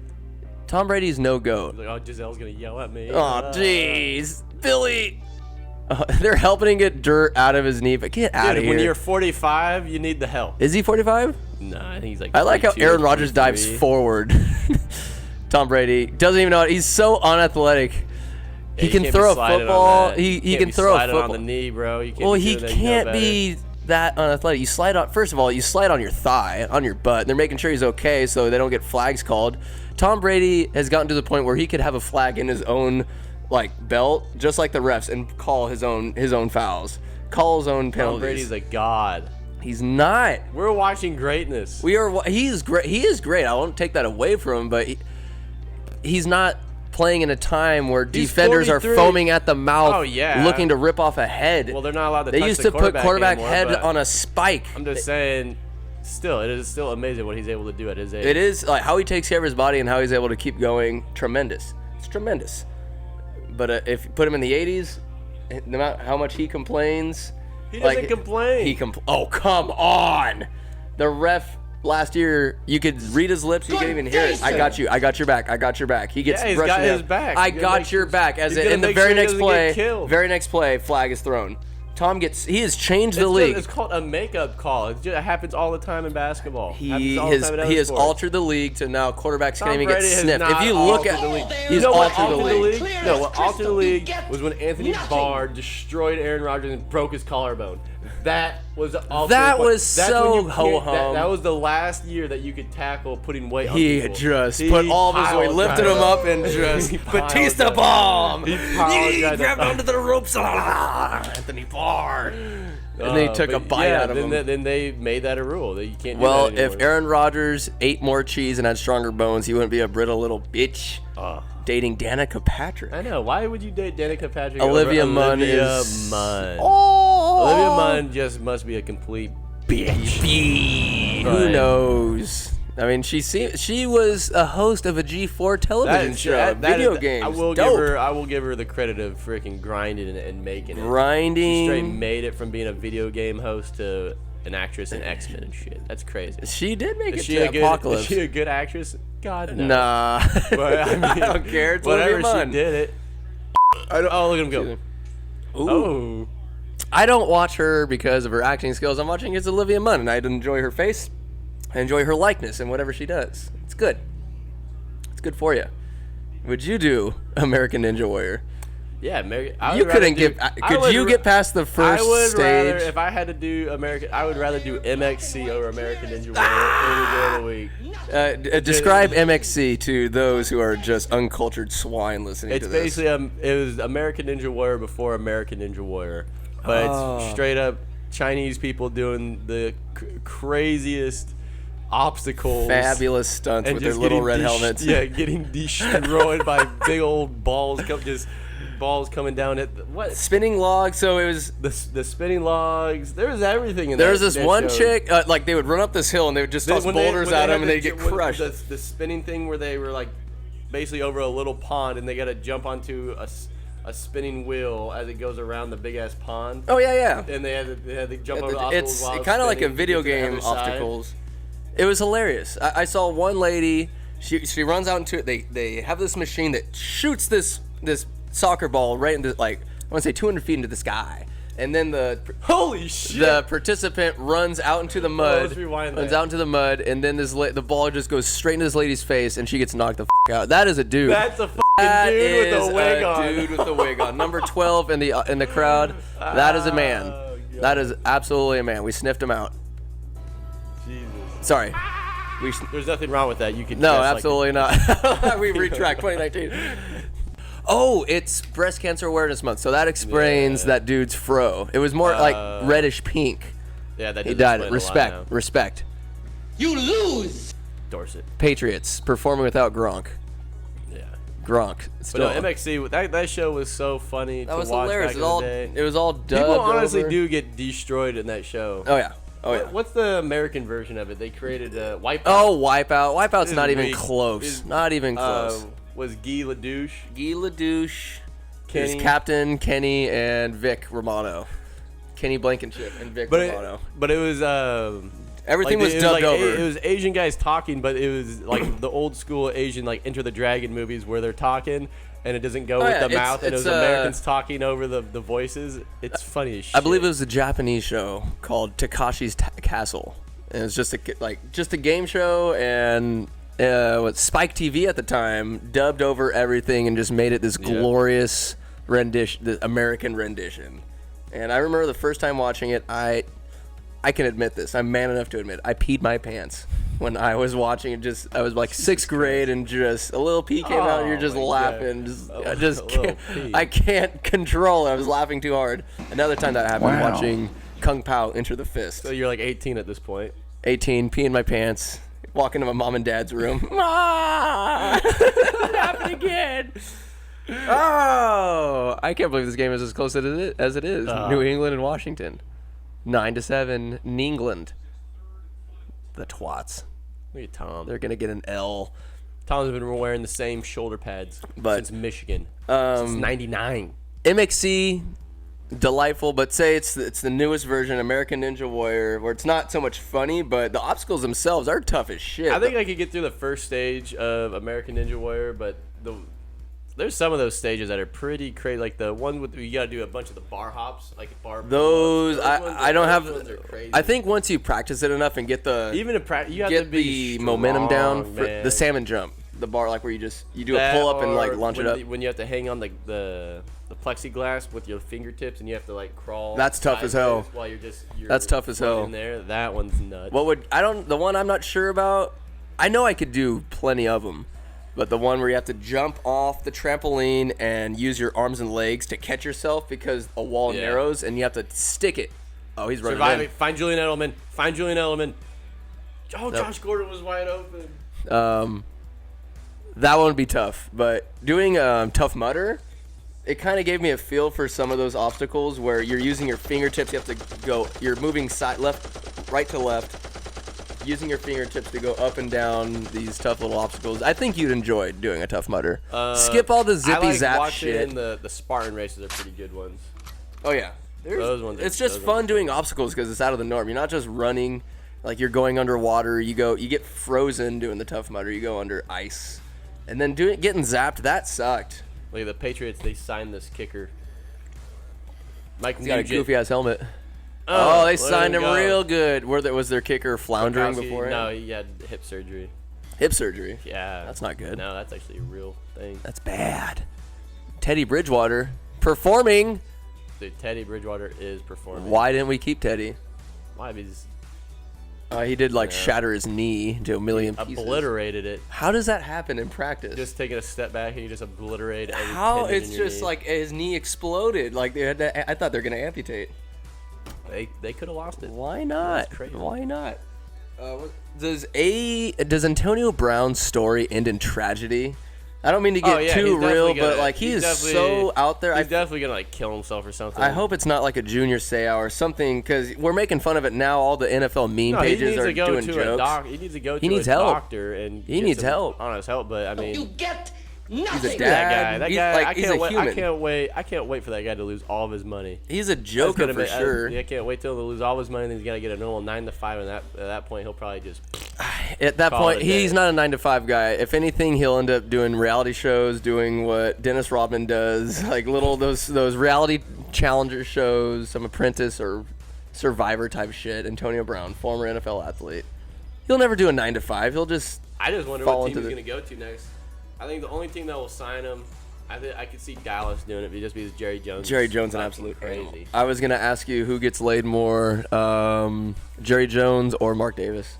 Tom Brady's no GOAT. He's like, oh, Giselle's gonna yell at me. Oh, jeez. Billy. They're helping him get dirt out of his knee, but get out of Dude, here. when you're 45, you need the help. Is he 45? No, I think he's like. I like how 42, Aaron Rodgers dives 43. forward. Tom Brady doesn't even know it. He's so unathletic. Yeah, He you can can't throw be a sliding on football. that. He You can can't be throw a sliding football. on the knee, bro. You can't Well, be he doing that. You know can't better. be that unathletic. You slide on. First of all, you slide on your thigh, on your butt. And they're making sure he's okay, so they don't get flags called. Tom Brady has gotten to the point where he could have a flag in his own belt, just like the refs, and call his own fouls, call his own Tom penalties. Brady's a god. He's not. We're watching greatness. We are. He's great. He is great. I won't take that away from him, but he's not playing in a time where He's defenders 43. are foaming at the mouth, Oh, yeah. looking to rip off a head. Well, they're not allowed to. They touch used the to put quarterback anymore, head but on a spike. I'm just saying, it is still amazing what he's able to do at his age. It is like how he takes care of his body and how he's able to keep going. Tremendous. It's tremendous. But if you put him in the 80s, no matter how much he complains, He doesn't complain. Oh, come on! The ref last year, you could read his lips, you couldn't even hear it. I got you. I got your back. I got your back. He gets Yeah, he's brushing got it his up. back. I He's gonna got make your sure- back. As he's in gonna the make very sure he next doesn't play, get killed. flag is thrown. He has changed the league. It's called a makeup call. It happens all the time in basketball. He Happens all the time in other has sports. altered the league to now quarterbacks Tom can't even get Brady has sniffed. not If you look altered at the league. he's You know what altered the league. No, what altered the league was when Anthony Barr destroyed Aaron Rodgers and broke his collarbone. That was altered. That but was that's so when you can't- ho-hum. That was the last year that you could tackle putting weight on He people. just He put all of his weight, piled lifted right him up, and just He piled Batista right bomb. He piled He right grabbed up. onto the ropes. Anthony Barr. And they took a But bite yeah, out of him. Then they made that a rule that you can't. Do Well, that anymore. if Aaron Rodgers ate more cheese and had stronger bones, he wouldn't be a brittle little bitch dating Danica Patrick. I know. Why would you date Danica Patrick? Olivia over Munn Olivia is- Munn. Oh, Olivia Munn just must be a complete bitch. Who knows? I mean, she was a host of a G4 television show, video games. I will Dope. give her the credit of freaking grinding and making it. Grinding. She straight made it from being a video game host to an actress in X-Men and shit. That's crazy. She did make Is it she to a good? Apocalypse. Is she a good actress? God no. Nah. But, I mean, I don't care. It's Olivia whatever she Munn. did it. Oh, look at him go. Ooh. Oh. I don't watch her because of her acting skills. I'm watching it's Olivia Munn, and I enjoy her face. I enjoy her likeness and whatever she does. It's good. It's good for you. Would you do American Ninja Warrior? Yeah, You couldn't get. Could you get past the first I would stage? rather, if I had to do American, I would rather do MXC over American Ninja Warrior any day of the week. Describe MXC to those who are just uncultured swine listening It's to this. basically it was American Ninja Warrior before American Ninja Warrior, but it's straight up Chinese people doing the craziest obstacles, Fabulous stunts and with their just little getting red helmets. Yeah, getting destroyed by big old balls, balls coming down at what Spinning log. So it was. the spinning logs. There was everything in There was that, this that one show. chick, like they would run up this hill and they would just toss boulders at them and they'd get crushed. The spinning thing where they were like basically over a little pond and they got to jump onto a spinning wheel as it goes around the big ass pond. Oh yeah, yeah. And they had to jump over the obstacles. It's while kind of like a spinning video to get to the game other side. obstacles. It was hilarious. I saw one lady. She runs out into it. They have this machine that shoots this soccer ball right into I want to say 200 feet into the sky, and then Holy shit! the participant runs out into the mud. let's rewind runs that. out into the mud, and then the ball just goes straight into this lady's face, and she gets knocked the out. That is a dude. That's a That fucking dude with is a wig a on. dude with a wig on. Number 12 in the crowd. That is a man. Oh, God. That is absolutely a man. We sniffed him out. Jesus. Sorry. There's nothing wrong with that. You can No, dress absolutely not. We retract 2019. Oh, it's Breast Cancer Awareness Month, so that explains that dude's fro. It was more like reddish pink. Yeah, that He does died. explain a lot now. Respect. You lose. Dorset. Patriots performing without Gronk. Yeah. Gronk. But Still. no, MXC, that show was so funny that to was watch hilarious. back in the day. It was all dubbed People honestly over. do get destroyed in that show. Oh yeah. Oh yeah. What's the American version of it? They created a Wipeout. Oh, Wipeout. Wipeout's This not is even weak. close. Not even close. Was Guy Ledouche. Guy Ledouche. There's Kenny. Captain, Kenny, and Vic Romano. Kenny Blankenship and Vic Romano. But it was Everything like was it dubbed like, over. It was Asian guys talking, but it was like the old school Asian like Enter the Dragon movies where they're talking and it doesn't go with yeah, the mouth, and it it's, was Americans talking over the voices. It's funny as shit. I believe it was a Japanese show called Takashi's Castle. And it was just a game show, and what Spike TV at the time dubbed over everything and just made it this glorious rendition, the American rendition. And I remember the first time watching it, I can admit this. I'm man enough to admit I peed my pants when I was watching it. I was like 6th grade, and just a little pee came out, and you're just my laughing. God. I just A little can't, pee. I can't control it. I was laughing too hard. Another time that happened watching Kung Pao Enter the Fist. So you're like 18 at this point. 18, peeing my pants, Walk into my mom and dad's room. It happened again. Oh, I can't believe this game is as close as it is. New England and Washington. 9-7, England. The twats. Look at Tom. They're going to get an L. Tom's been wearing the same shoulder pads since Michigan. Since 99. MXC, delightful, but say it's the newest version, American Ninja Warrior, where it's not so much funny, but the obstacles themselves are tough as shit. I think I could get through the first stage of American Ninja Warrior, but there's some of those stages that are pretty crazy, like the one with you got to do a bunch of the bar hops, like bar. Those I don't have. Ones are crazy. I think once you practice it enough and get the even in practice, you have get to be the momentum down for man. the salmon jump, the bar like where you do a pull up and like launch it up. When you have to hang on the plexiglass with your fingertips and you have to like crawl. That's tough as hell. While you're That's tough as hell. In there, that one's nuts. The one I'm not sure about. I know I could do plenty of them. But the one where you have to jump off the trampoline and use your arms and legs to catch yourself because a wall narrows and you have to stick it. Oh, he's running. Surviving. Find Julian Edelman. Oh, Josh Gordon was wide open. That one would be tough. But doing Tough Mudder, it kind of gave me a feel for some of those obstacles where you're using your fingertips. You have to go. You're moving right to left. Using your fingertips to go up and down these tough little obstacles. I think you'd enjoy doing a Tough Mudder. Skip all the zippy zap shit. The Spartan races are pretty good ones. Oh yeah, those ones. It's just fun doing obstacles because it's out of the norm. You're not just running like you're going underwater. You get frozen doing the Tough Mudder. You go under ice, and then getting zapped. That sucked. Look at the Patriots. They signed this kicker. Mike He's got a goofy ass helmet. Oh, they signed him real good. Was their kicker floundering before? No, he had hip surgery. Hip surgery? Yeah. That's not good. No, that's actually a real thing. That's bad. Teddy Bridgewater performing. Dude, Teddy Bridgewater is performing. Why didn't we keep Teddy? Why? Because he did shatter his knee to a million pieces. Obliterated it. How does that happen in practice? Just taking a step back and you just obliterate every How? tendon It's in your just knee. like his knee exploded. Like I thought they were gonna amputate. They could have lost it. Why not? That's crazy. Why not? Does Antonio Brown's story end in tragedy? I don't mean to get too real, but like he is so out there. He's definitely gonna like kill himself or something. I hope it's not like a Junior Seau or something because we're making fun of it now. All the NFL meme pages are doing jokes. He needs to go to a doctor and he needs help. Honest help, but I mean, You get nothing. He's a dad. That guy. He's a human. I can't wait for that guy to lose all of his money. He's a joker for sure. I can't wait till he lose all his money. And he's gotta get a normal 9 to 5, and at that point he'll probably just. At that point, he's not a 9 to 5 guy. If anything, he'll end up doing reality shows, doing what Dennis Rodman does, like those reality challenger shows, some Apprentice or Survivor type shit. Antonio Brown, former NFL athlete, he'll never do a 9 to 5. He'll just. I just wonder what team he's gonna go to next. I think the only team that will sign him, I could see Dallas doing it just because Jerry Jones. Jerry Jones, an absolute crazy. I was gonna ask you who gets laid more, Jerry Jones or Mark Davis.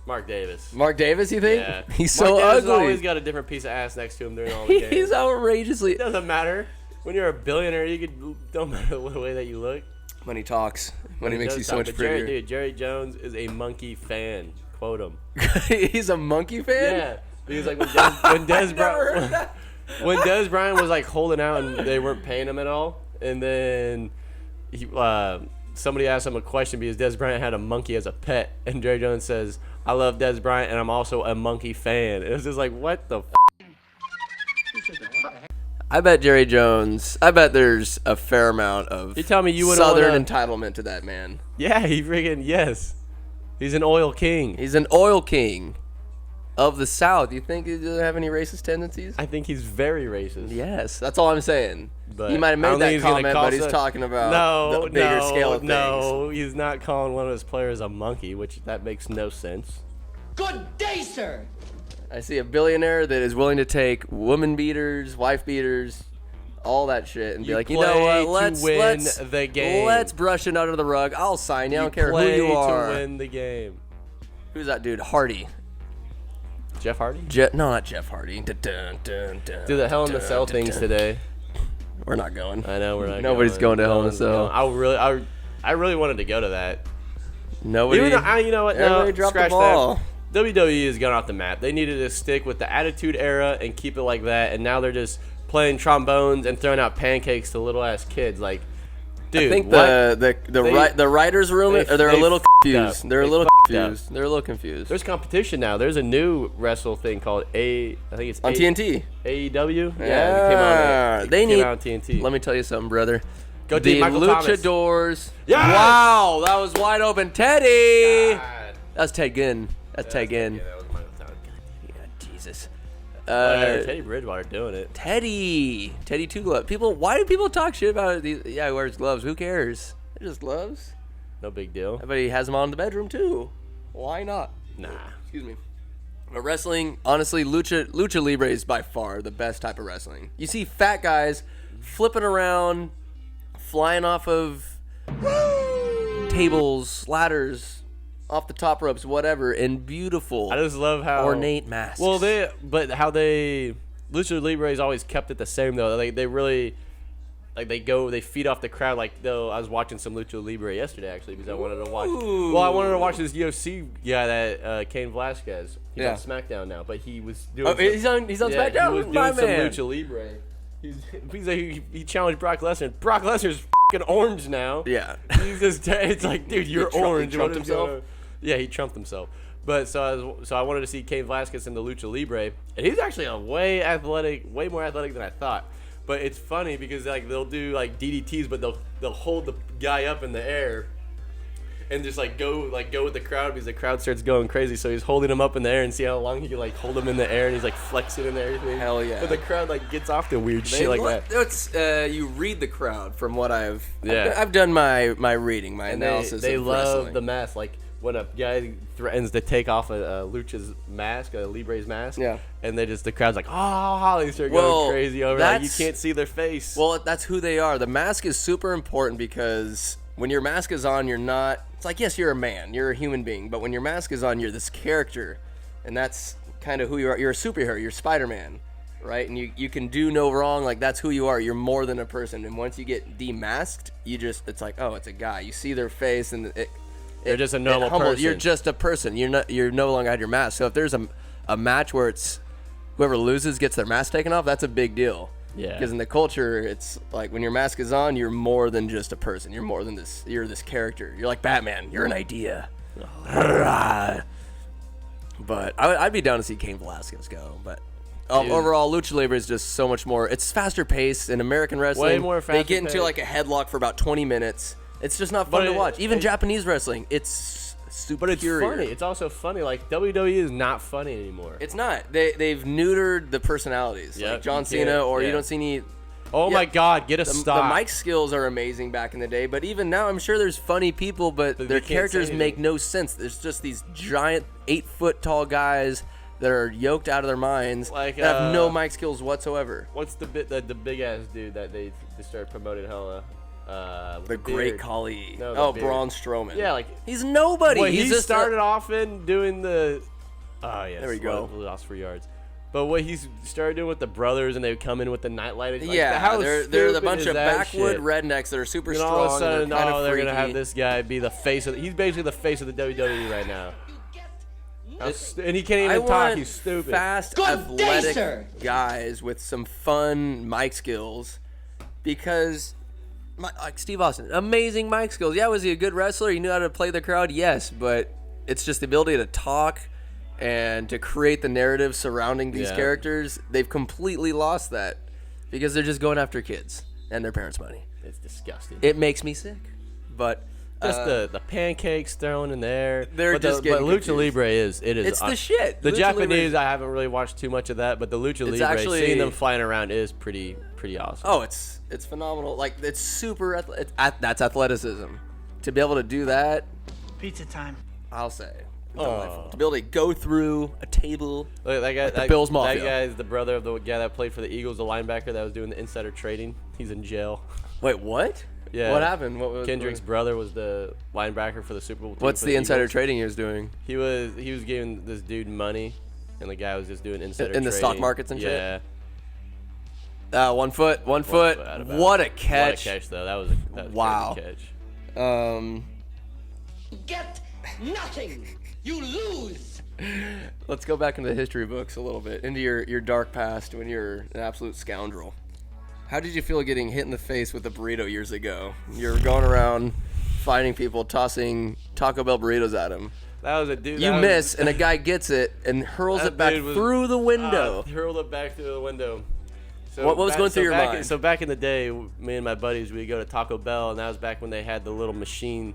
Mark Davis. Mark Davis, you think? Yeah. He's so Mark Davis ugly. has always got a different piece of ass next to him during all the games. He's outrageously. It doesn't matter. When you're a billionaire, don't matter the way that you look. When he talks, when he makes you so much prettier. Jerry Jones is a monkey fan. Quote him. He's a monkey fan? Yeah. Because like when Des Bryant was like holding out and they weren't paying him at all, and then somebody asked him a question because Des Bryant had a monkey as a pet, and Jerry Jones says, "I love Des Bryant and I'm also a monkey fan." It was just like, what the? I bet Jerry Jones. I bet there's a fair amount of You tell me you Southern entitlement to that man. Yeah, yes. He's an oil king. He's an oil king of the South. You think he doesn't have any racist tendencies? I think he's very racist. Yes, that's all I'm saying. But he might have made that comment, but he's talking about the bigger scale of things. No, he's not calling one of his players a monkey, which that makes no sense. Good day, sir. I see a billionaire that is willing to take woman beaters, wife beaters, all that shit, and be like, you know what? Let's win the game. Let's brush it under the rug. I'll sign you. I don't care who you are. To win the game. Who's that dude? Hardy. Jeff Hardy? No, not Jeff Hardy. Do the Hell in the Cell things today. We're not going. I know we're not. Nobody's going to Hell in the Cell. I really wanted to go to that. Nobody. Even though, you know what? No, everybody dropped the ball. WWE has gone off the map. They needed to stick with the Attitude Era and keep it like that, and now they're just playing trombones and throwing out pancakes to little ass kids. Like, dude, I think what? the writers' room, they're a little confused. They're a little confused. They're a little confused. There's competition now. There's a new wrestle thing called I think it's on TNT. AEW. Yeah, it came out on TNT. Let me tell you something, brother. Go the Dean Michael Luchadors. Yes! Wow, that was wide open, Teddy. God. That's Ted Ginn. That's Ted Ginn. Yeah, that was Michael Thomas. Yeah, Jesus. Teddy Bridgewater doing it. Teddy Two Gloves. Why do people talk shit about these? Yeah, he wears gloves. Who cares? They're just gloves. No big deal. Everybody has them on in the bedroom too. Why not? Nah. Excuse me. But wrestling, honestly, lucha libre is by far the best type of wrestling. You see fat guys flipping around, flying off of tables, ladders, off the top ropes, whatever, in beautiful, I just love how ornate masks. Well, Lucha Libre has always kept it the same though. They really they feed off the crowd. Like though, I was watching some Lucha Libre yesterday actually because I wanted to watch. Ooh. Well, I wanted to watch this UFC guy that Cain Velasquez. He's Yeah. on SmackDown now, but he was doing. Oh, he's on SmackDown. He was doing My some man. Lucha Libre. He challenged Brock Lesnar. Brock Lesnar's fucking orange now. Yeah. He's just. It's like, dude, you're orange. He trumped What is himself? going on? Yeah, he trumped himself. But so I wanted to see Cain Velasquez in the Lucha Libre, and he's actually way more athletic than I thought. But it's funny because like they'll do like DDTs, but they'll hold the guy up in the air, and just go with the crowd because the crowd starts going crazy. So he's holding him up in the air and see how long he can like hold him in the air, and he's like flexing and everything. Hell yeah. But the crowd like gets off to weird shit like that. It's you read the crowd from what I've Yeah. I've done my reading, my And analysis. they of love wrestling. the mask. Like when a guy threatens to take off a Lucha's mask, a Libre's mask, Yeah. and the crowd's like, oh, they start going crazy over. Like you can't see their face. Well, that's who they are. The mask is super important because when your mask is on, you're not. It's like, yes, you're a man, you're a human being, but when your mask is on, you're this character, and that's kind of who you are. You're a superhero. You're Spider-Man, right? And you can do no wrong. Like that's who you are. You're more than a person. And once you get demasked, it's like, oh, it's a guy. You see their face, and They're just a normal person. You're just a person. You're no longer had your mask. So if there's a match where it's whoever loses gets their mask taken off, that's a big deal. Yeah. Because in the culture, it's like when your mask is on, you're more than just a person. You're more than this. You're this character. You're like Batman. You're an idea. But I'd be down to see Cain Velasquez go. But overall, Lucha Libre is just so much more. It's faster paced in American wrestling. Way more They get into faster-paced. like a headlock for about 20 minutes. It's just not fun But to watch. Even it- Japanese wrestling, it's But it's superior. funny. It's also funny. Like WWE is not funny anymore. It's not. They've neutered the personalities. Yep, Like John you Cena, can't- or you yeah. don't see any. Oh Yeah. my God! Get a The stop. mic skills are amazing back in the day, but even now, I'm sure there's funny people, but But their they can't say characters anything. make no sense. There's just these giant 8-foot tall guys that are yoked out of their minds Like, that have no mic skills whatsoever. What's the big ass dude that they started promoting hella? With The Great beard. Khali. No, the Oh, beard. Braun Strowman. Yeah, like he's nobody. what he's he just started off in doing the. Oh yeah, There we go. Lost 3 yards. But what he's started doing with the brothers, and they would come in with the nightlight. It's like, Yeah, how they're the stupid bunch is of that backwood shit? rednecks that are super And strong. all of a sudden, and they're kind of they're gonna have freaky. this guy be the face of. He's basically the face of the WWE right now. And he can't I even talk. want He's stupid. fast, Good day, athletic sir. guys with some fun mic skills, because like Steve Austin, amazing mic skills. Yeah, was he a good wrestler? He knew how to play the crowd. Yes, but it's just the ability to talk and to create the narrative surrounding these Yeah. characters. They've completely lost that because they're just going after kids and their parents' money. It's disgusting. It makes me sick. But Just the pancakes thrown in there. They're but just but getting Lucha confused. Libre is It's the shit. The Lucha Japanese, Libre is- I haven't really watched too much of that, but the Lucha Libre, actually- seeing them flying around is pretty awesome. Oh, it's phenomenal. Like it's super. That's athleticism. To be able to do that, Pizza time. I'll say. Delightful. To be able to go through a table. Look, that guy, the Bills Mafia. That guy is the brother of the guy that played for the Eagles, the linebacker that was doing the insider trading. He's in jail. Wait, what? Yeah. What happened? What was Kendrick's brother was the linebacker for the Super Bowl team. What's for the insider Eagles. trading he was doing? He was giving this dude money, and the guy was just doing insider In the stock trading. markets and shit? Yeah. 1 foot. Out of What bounds. a What a catch. catch, though. That was a Wow. crazy catch. Um, Get nothing. You lose. Let's go back into the history books a little bit, into your dark past when you're an absolute scoundrel. How did you feel getting hit in the face with a burrito years ago? You were going around fighting people, tossing Taco Bell burritos at him. That was a dude. You miss, and a guy gets it and hurls it back through the window. Hurled it back through the window. So what was going through your mind? So back in the day, me and my buddies, we'd go to Taco Bell, and that was back when they had the little machine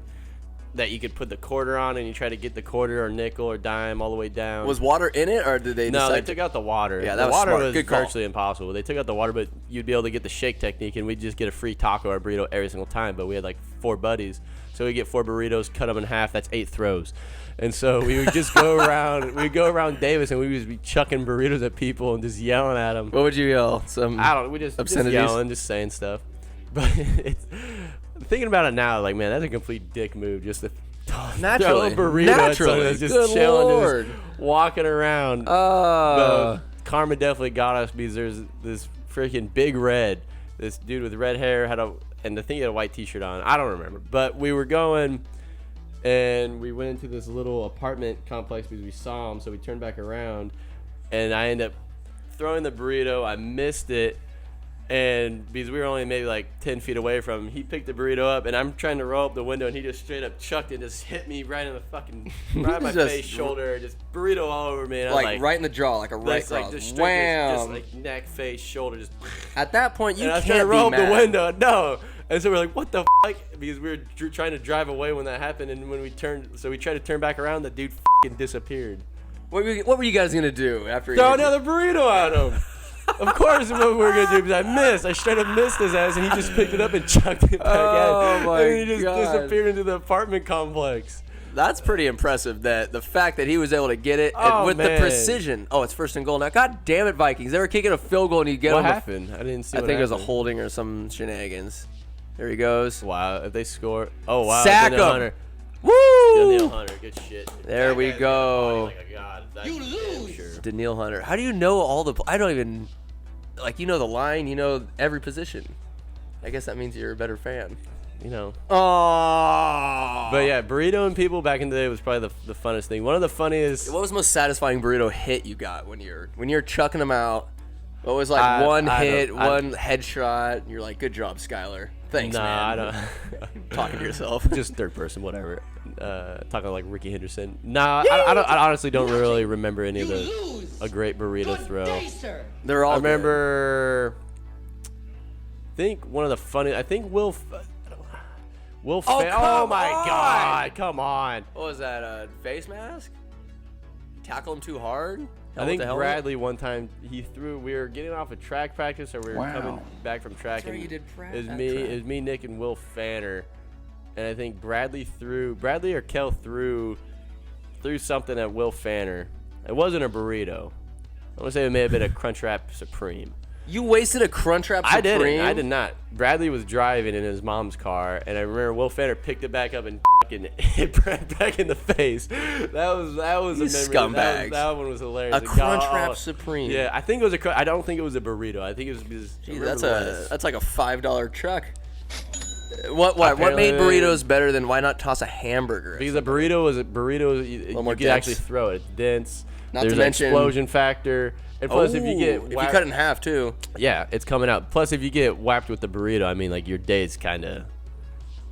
that you could put the quarter on, and you try to get the quarter or nickel or dime all the way down. Was water in it, or did they No, decide they took out the water. Yeah, that the was water smart. was Good call. virtually impossible. They took out the water, but you'd be able to get the shake technique, and we'd just get a free taco or burrito every single time. But we had like 4 buddies, so we'd get 4 burritos, cut them in half. That's 8 throws. And so we would just go around. We'd go around Davis, and we would just be chucking burritos at people and just yelling at them. What would you yell? Some We just obscenities? yelling, just saying stuff. But it's, thinking about it now, like, man, that's a complete dick move. Just to Naturally. throw a burrito at someone Naturally. that's just Good chilling, Lord. just walking around. But karma definitely got us because there's this freaking Big Red. This dude with red hair and I think he had a white T-shirt on. I don't remember. But we were going, and we went into this little apartment complex because we saw him. So we turned back around, and I ended up throwing the burrito. I missed it. And because we were only maybe like 10 feet away from him, he picked the burrito up, and I'm trying to roll up the window, and he just straight up chucked it and just hit me right in the fucking, right in my face, shoulder, just burrito all over me. And like right in the jaw, like a right cross. Just Wham! just like neck, face, shoulder, just. At that point, you And I was can't trying to roll be up mad. the window. No. And so we're like, what the fuck? Because we were trying to drive away when that happened, and when we tried to turn back around, the dude fucking disappeared. What were you guys gonna do after? Throw another burrito at him. Of course, what we were gonna do, because I missed. I straight up missed his ass, and he just picked it up and chucked it back at. my And he just God. disappeared into the apartment complex. That's pretty impressive. That the fact that he was able to get it Oh, with the man. precision. Oh, it's 1st and goal now. God damn it, Vikings! They were kicking a field goal and you get What them. happened? I didn't see. I what think it was a happened. holding or some shenanigans. There he goes. Wow! If they score, oh wow! Sack Daniel him. Hunter. Woo! Daniel Hunter, good shit. There That we guy's go. got a body like a god. That's You damn lose. Sure. Daniil Hunter. How do you know all the? I don't even. Like, you know the line, you know every position. I guess that means you're a better fan. You know. Oh. But yeah, burrito and people back in the day was probably the funnest thing. One of the funniest. What was the most satisfying burrito hit you got when you're chucking them out? What was like one headshot? And you're like, good job, Skyler. Thanks, man. I don't. Talking to yourself. Just third person, whatever. Talking like Ricky Henderson. Nah, I honestly don't really remember any of You the lose. a great burrito Good throw. day, sir. They're all I remember. I think one of the funny. I think Will. Oh, Oh my come on! God! Come on! good. What was that? A face mask? Tackle him too hard? I think Bradley one time we were getting off of track practice, or we were coming back from track, That's right, and you did it was me, Nick, and Will Fanner, and I think Bradley or Kel threw something at Will Fanner. It wasn't a burrito. I want to say it may have been a Crunchwrap Supreme. You wasted a Crunchwrap Supreme? I did not. Bradley was driving in his mom's car, and I remember Will Fanner picked it back up and fucking hit Brad back in the face. That was You a memory. scumbags. That one was hilarious. A Crunchwrap Supreme. Yeah, I think it was I don't think it was a burrito. I think it was because. Gee, that's like a $5 truck. What made Apparently- burritos better than why not toss a hamburger? Because a burrito. You more could actually dense. throw it. It's dense. Not There's to an mention- explosion factor. And plus, if you cut it in half too, yeah, it's coming out. Plus, if you get whacked with the burrito, I mean, like your day's kind of.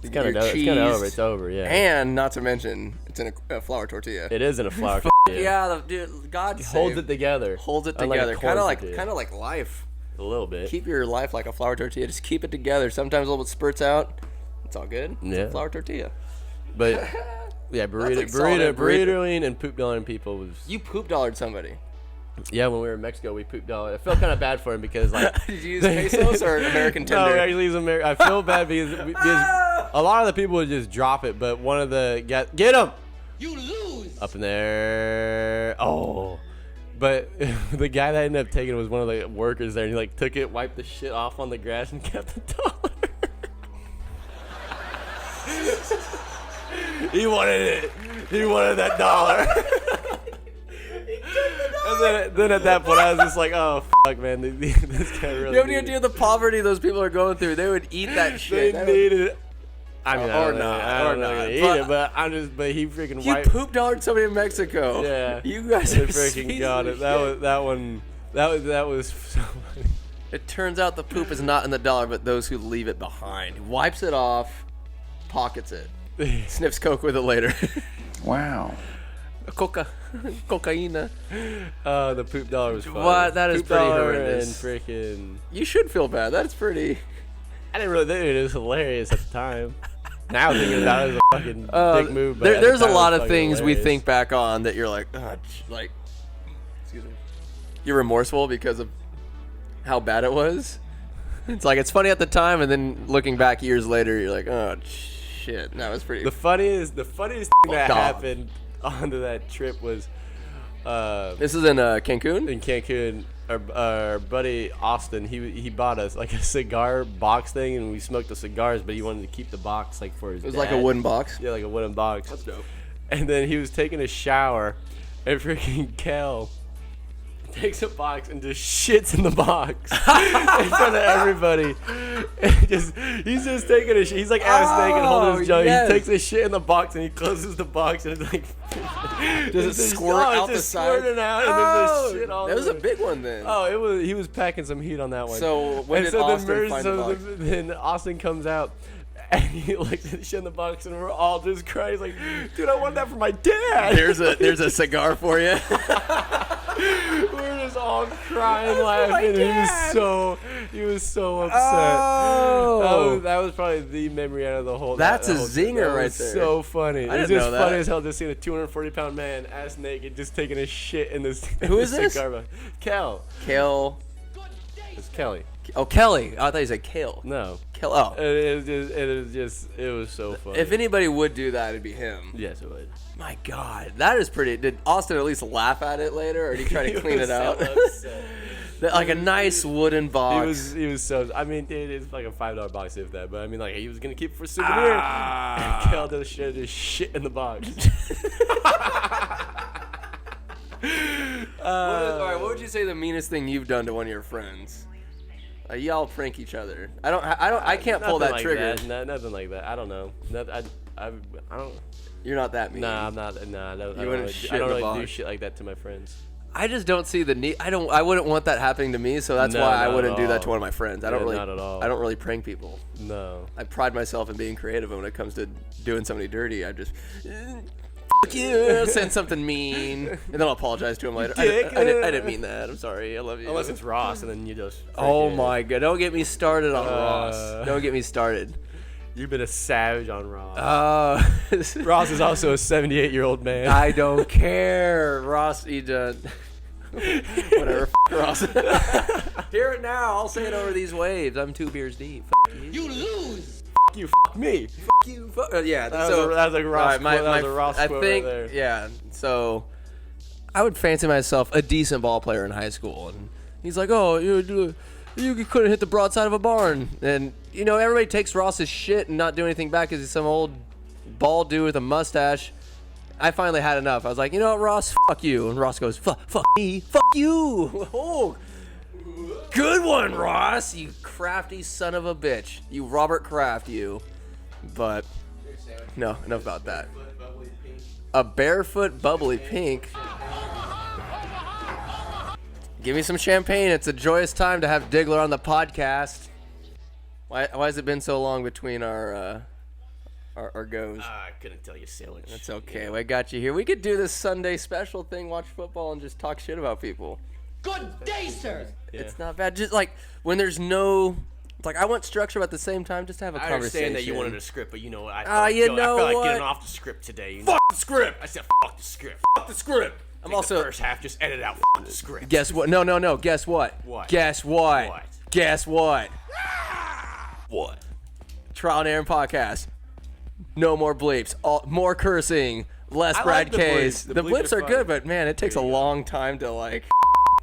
It's kind of over. It's over. Yeah. and not to mention it's in a flour tortilla. It is in a flour. Yeah, dude, God Holds it together. holds it Unlike a together, corn kind tortilla. of like life. A little bit. Keep your life like a flour tortilla. Just keep it together. Sometimes a little bit spurts out. It's all good. It's Yeah. a flour tortilla. But yeah, like solid burritoing and poop dollaring people was. You poop dollared somebody. Yeah, when we were in Mexico, we poop dollar. I felt kind of bad for him because like. Did you use pesos or American No, tender? actually, he's American. I feel bad because a lot of the people would just drop it, but one of the get him You lose. up in there. Oh, but the guy that ended up taking it was one of the workers there, and he like took it, wiped the shit off on the grass, and kept the dollar. He wanted it. He wanted that dollar. And then at that point, I was just like, oh, fuck, man. This guy really You have any needed idea the poverty those people are going through? They would eat that They shit. needed it. I mean, Or not, I'm or not gonna not, eat but- it, but he freaking You wiped. poop dollared somebody in Mexico. Yeah, You guys they are freaking got it. That was so funny. It turns out the poop is not in the dollar, but those who leave it behind. He wipes it off, pockets it, sniffs coke with it later. Wow. Cocaine. The poop dollar was funny. What? That is Poop pretty dollar horrendous. And freaking. You should feel bad. That's pretty. I didn't really think it was hilarious at the time. Now thinking about it, it was a fucking dick move. But at There's the a time, lot it was of fucking things we hilarious. think back on that you're like, excuse me. You're remorseful because of how bad it was. It's like it's funny at the time, and then looking back years later, you're like, oh shit, that was pretty. The funniest thing that Dog. happened onto that trip was This is in Cancun. in Cancun. Our buddy Austin, he bought us like a cigar box thing, and we smoked the cigars, but he wanted to keep the box like for his. It was like a wooden box. Yeah, like a wooden box. That's dope. And then he was taking a shower, and freaking Kel takes a box and just shits in the box in front of everybody. And he's just taking a shit. He's like ass naked holding his jug. yes. He takes a shit in the box and he closes the box and it's like Does it squirt out the side? Squirting out and there's just shit all that was a over. big one then. Oh, he was packing some heat on that one. So when And did Austin then find the box? then Austin comes out and he looks at the shit in the box and we're all just crying. He's like, dude, I want that for my dad. There's a cigar for you. We're just all crying, laughing. He was so upset. Oh. That was probably the memory out of the whole. That's that a whole zinger that right was there. So funny. I It's didn't just know funny that. as hell just seeing a 240-pound man, ass naked, just taking a shit in this. Who is this? Kel. Kale. It's Kelly. Oh, Kelly. I thought you said Kale. No. Kale. Oh. It was so funny. If anybody would do that, it'd be him. Yes, it would. My God, that is pretty. Did Austin at least laugh at it later, or did he try to He clean was it out? so upset. Like a nice wooden box. He was so. I mean, dude, it's like a $5 box if that. But I mean, like he was gonna keep it for a souvenir. And Kel did shit in the box. All right, what would you say the meanest thing you've done to one of your friends? Y'all prank each other. I can't pull that Nothing like trigger. that. No, nothing like that. I don't know. I don't. You're not that mean. Nah, I'm not. Nah, I don't wouldn't really, shit I don't in the really do box. shit like that to my friends. I just don't see the need. I wouldn't want that happening to me, so that's No, why I not wouldn't at do that all. to one of my friends. I don't Yeah, really. not at all. I don't really prank people. No. I pride myself in being creative, and when it comes to doing somebody dirty, I just fuck you, send something mean, and then I'll apologize to him later. I didn't mean that. I'm sorry. I love you. Unless it's Ross, and then you just. Oh freaking- my God! Don't get me started on Ross. Don't get me started. You've been a savage on Ross. Ross is also a 78-year-old man. I don't care. Ross, he done. Whatever, Ross. Hear it now. I'll say it over these waves. I'm 2 beers deep. You lose. you, me. You. Yeah. That so was a Ross. right, Quote. That was a Ross I quote think. right there. Yeah. So, I would fancy myself a decent ball player in high school, and he's like, "Oh, you couldn't hit the broadside of a barn," and everybody takes Ross's shit and not do anything back because he's some old bald dude with a mustache. I finally had enough. I was like, you know what, Ross, fuck you. And Ross goes, fuck me, fuck you. Oh, good one, Ross, you crafty son of a bitch. You Robert Kraft, you. But, no, enough about that. A barefoot bubbly pink. Give me some champagne. It's a joyous time to have Diggler on the podcast. Why has it been so long between our goes? I couldn't tell you sandwich. It's okay. We got you here. We could do this Sunday special thing, watch football, and just talk shit about people. Good day, sir. Yeah. It's not bad. Just like when there's no, it's like I want structure, but at the same time, just to have a I conversation. understand that you wanted a script, but you know what? I you felt know like what? getting off the script today. You know? Fuck the script. I said fuck the script. Fuck the script. I'm Take also. the first half, just edit out fuck the script. Guess what? No. Guess what? What? Guess what? What? Guess what? What? Trial and Error podcast. No more bleeps. More cursing. Less I Brad like the Case. bleeps. The The bleeps bleeps are are funny. good, but man, it takes a long time to like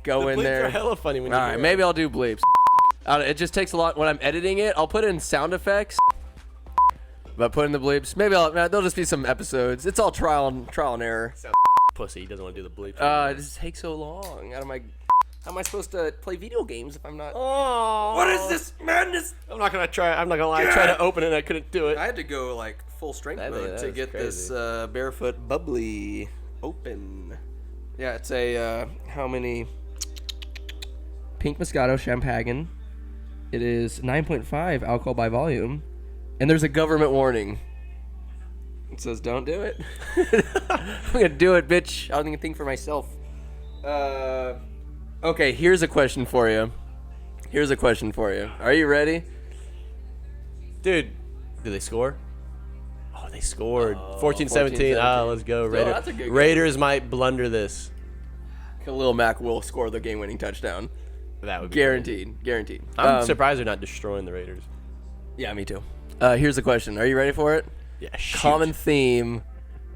go The in bleeps there. are hella funny when All you right, do maybe it. I'll do bleeps. It just takes a lot when I'm editing it. I'll put in sound effects, but put in the bleeps. Maybe there'll just be some episodes. It's all trial and error. Pussy. He doesn't want to do the bleeps. It just takes so long. Out of my How am I supposed to play video games if I'm not? Oh, What is this madness? I'm not gonna lie. I tried to open it. I couldn't do it. I had to go like full strength That mode to is get crazy. this barefoot bubbly open. Yeah, it's a how many? Pink Moscato Champagne. It is 9.5 alcohol by volume, and there's a government warning. It says, "Don't do it." I'm gonna do it, bitch. I don't even think for myself. Okay, here's a question for you. Are you ready? Dude, did they score? Oh, they scored. 14-17. Ah, let's go. Raiders. that's a good game. Raiders might blunder this. Khalil Mack will score the game-winning touchdown. That would be Guaranteed. I'm surprised they're not destroying the Raiders. Yeah, me too. Here's the question. Are you ready for it? Yeah, shoot. Common theme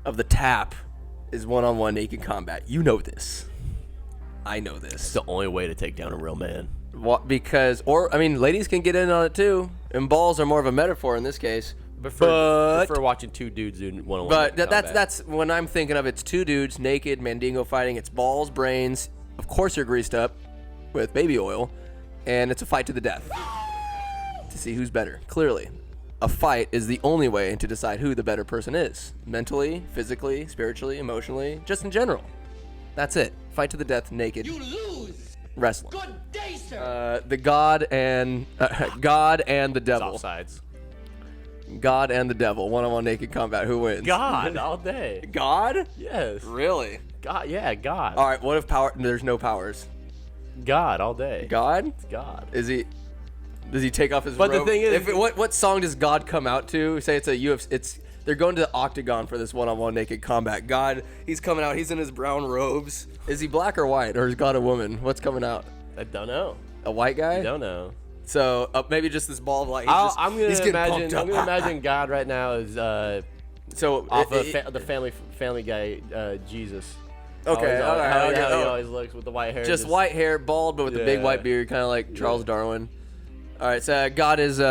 of the tap is one-on-one naked combat. You know this. I know this. It's the only way to take down a real man. What? Because, ladies can get in on it too. And balls are more of a metaphor in this case. Prefer watching two dudes do one-on-one. But combat. that's when I'm thinking of it's two dudes naked Mandingo fighting. It's balls, brains. Of course you're greased up with baby oil, and it's a fight to the death to see who's better. Clearly, a fight is the only way to decide who the better person is, mentally, physically, spiritually, emotionally, just in general. That's it. Fight to the death, naked, You lose. wrestling. Good day, sir. The God and the It's devil. offsides. God and the devil. One-on-one naked combat. Who wins? God all day. God? Yes. Really? God. Yeah. God. All right. What if there's no powers? God all day. God? It's God. Does he take off his But the robe? thing is- what song does God come out to? Say it's a UFC. They're going to the octagon for this one-on-one naked combat. God, he's coming out. He's in his brown robes. Is he black or white, or is God a woman? What's coming out? I don't know. A white guy? I don't know. So maybe just this ball of light. I'm he's gonna getting pumped up. imagine God right now is So off of the Family Guy Jesus. Okay, How all right, he okay. always looks with the white hair. Just white hair, bald, but with a big Yeah. white beard, kind of like Charles Darwin. All right, so God is who's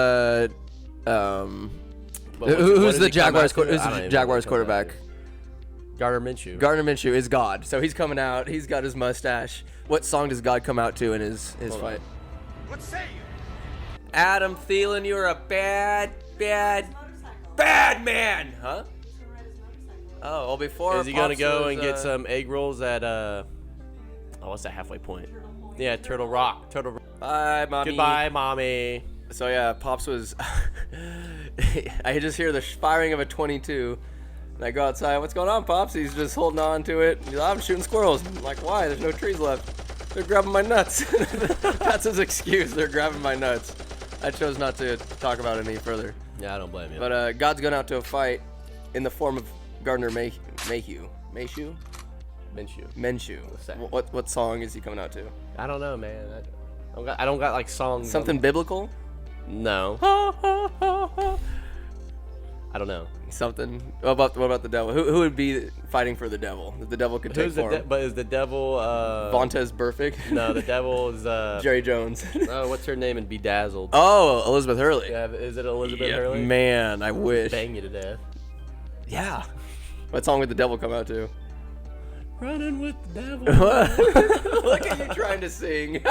the Jaguars? Who's the Jaguars quarterback? Gardner Minshew. Gardner Minshew is God, so he's coming out. He's got his mustache. What song does God come out to in his fight? What say you? Adam Thielen, you're a bad man, huh? Oh, well, before Is he gonna Pops go was, and get some egg rolls at what's that halfway point? Yeah, Turtle Rock. Bye, mommy. Goodbye, mommy. So yeah, Pops was. I just hear the firing of a 22, and I go outside. What's going on, Pops? He's just holding on to it. He's like, I'm shooting squirrels. I'm like, why? There's no trees left. They're grabbing my nuts. That's his excuse. They're grabbing my nuts. I chose not to talk about it any further. Yeah, I don't blame you. But God's going out to a fight in the form of Gardner Minshew. What song is he coming out to? I don't know, man. I don't got like songs. Something biblical? No. I don't know. Something. What about the devil? Who would be fighting for the devil? If the devil could take Who's the form. but is the devil Vontez Burfict? No, the devil is Jerry Jones. oh, what's her name in Bedazzled? Oh, Elizabeth Hurley. Yeah, is it Elizabeth Yeah, Hurley? man, I wish. Bang you to death. Yeah. What song would the devil come out to? Running with the devil. Look at you trying to sing.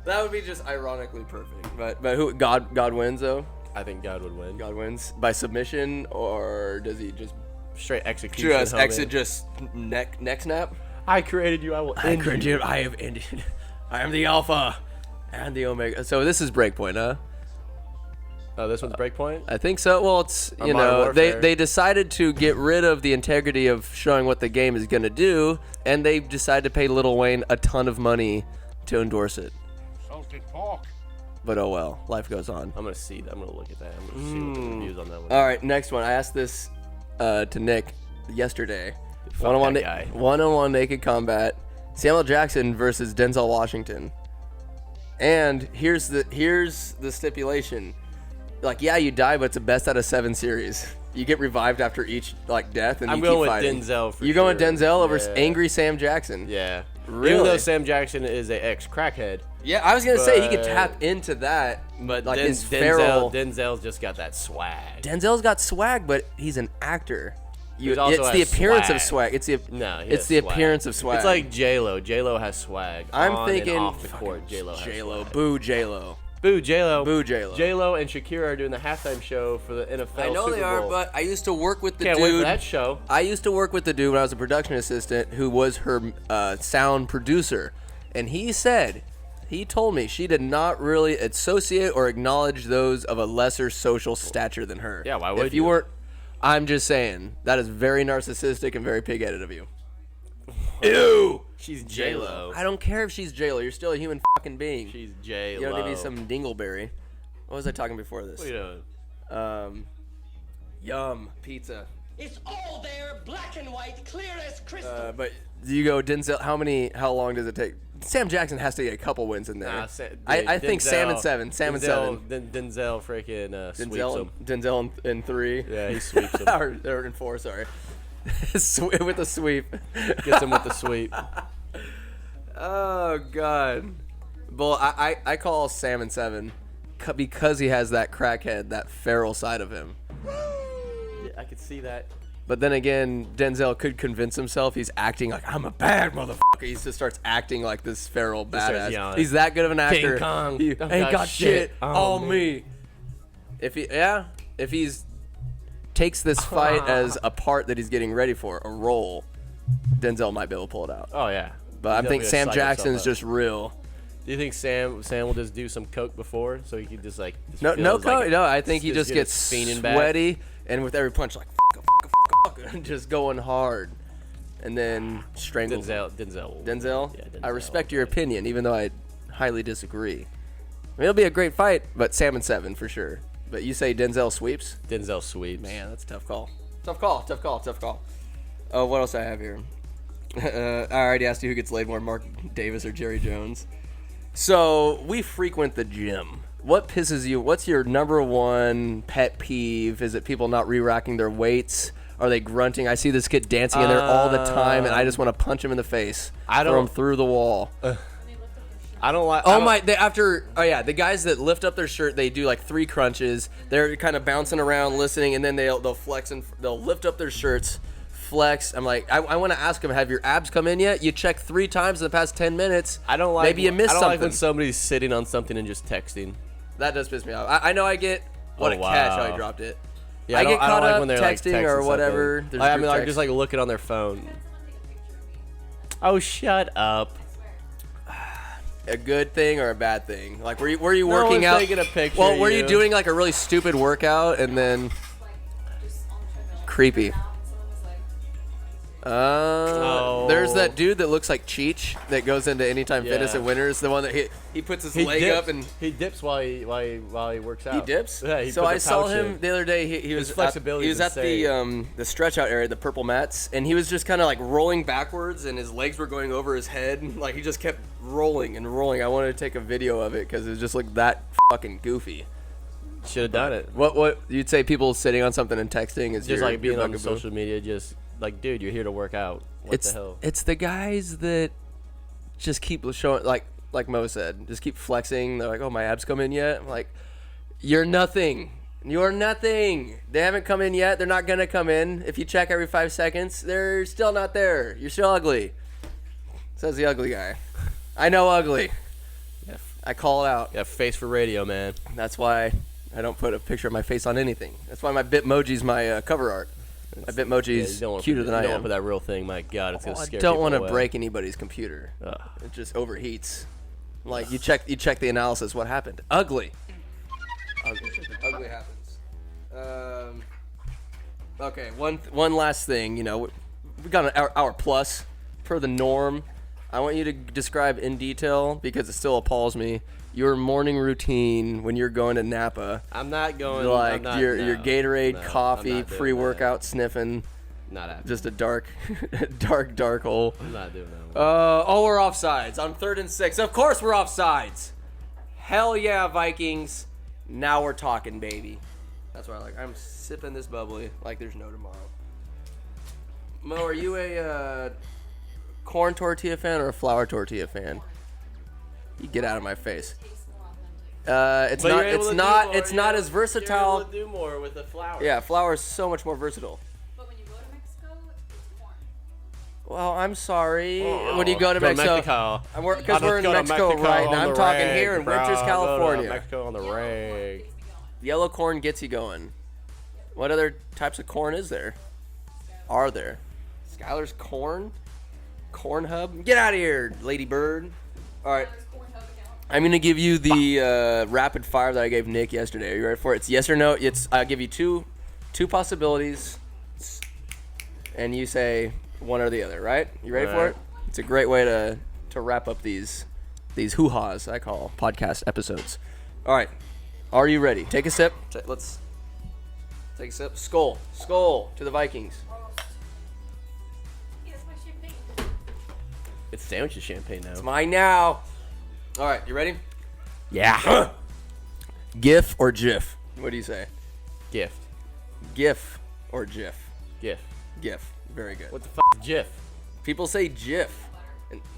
That would be just ironically perfect. But who? God wins though. I think God would win. God wins by submission, or does he just Straight execution. just homie. exit, just neck snap? I created you. I will end you. I have ended. I am the Alpha and the Omega. So this is Breakpoint, huh? Oh, this one's Breakpoint. I think so. Well, it's Or Modern Warfare. they decided to get rid of the integrity of showing what the game is gonna do, and they decided to pay Lil Wayne a ton of money to endorse it. Salted pork. But oh well, life goes on. I'm gonna see that. I'm gonna look at that. I'm gonna see what the reviews on that one. All right, next one. I asked this to Nick yesterday. Fuck that guy. One-on-one naked combat. Samuel Jackson versus Denzel Washington. And here's the stipulation. Like, yeah, you die, but it's a best out of 7 series. You get revived after each death, and I'm you going keep with fighting. Denzel for You going with sure. Denzel over Yeah. angry Sam Jackson? Yeah. Really? Even though Sam Jackson is a ex-crackhead, Yeah, I was gonna say he could But- tap into that, but like his feral. Denzel's just got that swag. Denzel's got swag, but he's an actor. it's also the has appearance of swag. swag. It's the No, he it's has the swag. appearance of swag. It's like J-Lo. J-Lo has swag. I'm on thinking and off the court. J-Lo has J-Lo, swag. boo J-Lo. Boo J-Lo. Boo J-Lo. J-Lo and Shakira are doing the halftime show for the NFL I know Super they are, Bowl. but I used to work with the Can't dude. wait for that show. I used to work with the dude when I was a production assistant who was her sound producer. And he told me she did not really associate or acknowledge those of a lesser social stature than her. Yeah, why would if you? you? Weren't, I'm just saying, that is very narcissistic and very pig-headed of you. Ew! She's J-Lo. I don't care if she's J-Lo. You're still a human fucking being. She's J-Lo. You don't need to be some dingleberry. What was I talking before this? What are you doing? Yum. Pizza. It's all there, black and white, clear as crystal. But do you go Denzel? How long does it take? Sam Jackson has to get a couple wins in there. Nah, I think Denzel- Sam and 7. Sam and 7. Denzel freaking sweeps him. Denzel in 3. Yeah, he sweeps him. or in 4, sorry. With a sweep. Gets him with the sweep. Oh, God. Well, I call Sam and 7 because he has that crackhead, that feral side of him. Yeah, I could see that. But then again, Denzel could convince himself he's acting like, I'm a bad motherfucker. He just starts acting like this feral starts badass. yelling. He's that good of an actor. King Kong. He Don't ain't got shit on on me. If he's takes this fight as a part that he's getting ready for, a role, Denzel might be able to pull it out. Oh, yeah. But I think Definitely Sam psych Jackson's himself up. just real. Do you think Sam will just do some coke before so he can just like just No, feels like no. I think he just get gets his fiending back? sweaty, and with every punch, like fuck, just going hard, and then strangles him. Denzel. Denzel? Yeah, I Denzel. respect your opinion, even though I highly disagree. I mean, it'll be a great fight, but Sam and 7 for sure. But you say Denzel sweeps? Denzel sweeps. Man, that's a tough call. Tough call. Oh, what else I have here? I already asked you who gets laid more, Mark Davis or Jerry Jones. So, we frequent the gym. What pisses you? What's your number one pet peeve? Is it people not re-racking their weights? Are they grunting? I see this kid dancing in there all the time, and I just want to punch him in the face. Throw him through the wall. I don't like. The guys that lift up their shirt, they do like 3 crunches. They're kind of bouncing around, listening, and then they'll flex and they'll lift up their shirts, flex. I'm like, I want to ask them, have your abs come in yet? You checked 3 times in the past 10 minutes. I don't like. Maybe you missed I don't something. like when somebody's sitting on something and just texting. That does piss me off. I know I get what a catch how he dropped it. Yeah, I get don't caught like up when they're texting like, or texting whatever. something. There's I mean, group like text. just like looking on their phone. Oh, shut up. A good thing or a bad thing? Like, were you No working one's out? taking a picture Well, of were you you. doing like a really stupid workout and then creepy? There's that dude that looks like Cheech that goes into Anytime Fitness Yeah. and Winners. The one that he puts his leg dips. up and he dips while he works out. he dips. Yeah, he so put I the saw pouch him in. the other day. He was flexibility He was is at the stretch out area, the purple mats, and he was just kind of like rolling backwards, and his legs were going over his head. Like he just kept rolling and rolling. I wanted to take a video of it because it just looked that fucking goofy. Should have done it. What you'd say? People sitting on something and texting is Just your, like being your on bugaboo? social media, just like, dude, you're here to work out. What the hell? It's the guys that just keep showing, like Mo said, just keep flexing. They're like, oh, my abs come in yet? I'm like, you're nothing. You're nothing. They haven't come in yet. They're not going to come in. If you check every 5 seconds, they're still not there. You're still ugly. Says the ugly guy. I know ugly. I call it out. Yeah, face for radio, man. That's why I don't put a picture of my face on anything. That's why my Bitmoji's my cover art. My Bitmoji's cuter than I You don't am. want to put that real thing. My God, it's gonna I scare don't people want to away. break anybody's computer. Ugh. It just overheats. Like you check the analysis. What happened? Ugly. Ugly happens. Okay. One last thing. You know, we got an hour plus per the norm. I want you to describe in detail because it still appalls me. Your morning routine when you're going to Napa. I'm not going. Like I'm not, your no, Gatorade, no, coffee, I'm not doing pre-workout sniffing. that. Not happening. Just a dark hole. I'm not doing that. We're offsides on 3rd and 6. Of course we're offsides. Hell yeah, Vikings. Now we're talking, baby. That's why I'm sipping this bubbly like there's no tomorrow. Mo, are you a corn tortilla fan or a flour tortilla fan? You get out of my face. It's But not. you're able It's to not. do more, It's not as You're versatile. able to do more with the flour. Yeah, flour is so much more versatile. But when you go to Mexico, Well, I'm sorry. When you go to Mexico. Because we're in Mexico right now. I'm talking here in Winters, California. Mexico on the rag. Yellow corn gets you going. What other types of corn is there? Are there? Skyler's corn? Corn Hub? Get out of here, Lady Bird. All right. I'm going to give you the rapid fire that I gave Nick yesterday. Are you ready for it? It's yes or no. I'll give you two possibilities, and you say one or the other, right? You ready for it? It's a great way to wrap up these hoo-haws, I call podcast episodes. All right. Are you ready? Take a sip. Let's take a sip. Skull to the Vikings. It's sandwiches champagne now. It's mine now. All right, you ready? Yeah. GIF or GIF? What do you say? Gift. GIF or GIF? GIF. GIF. Very good. What the fuck is GIF? People say GIF.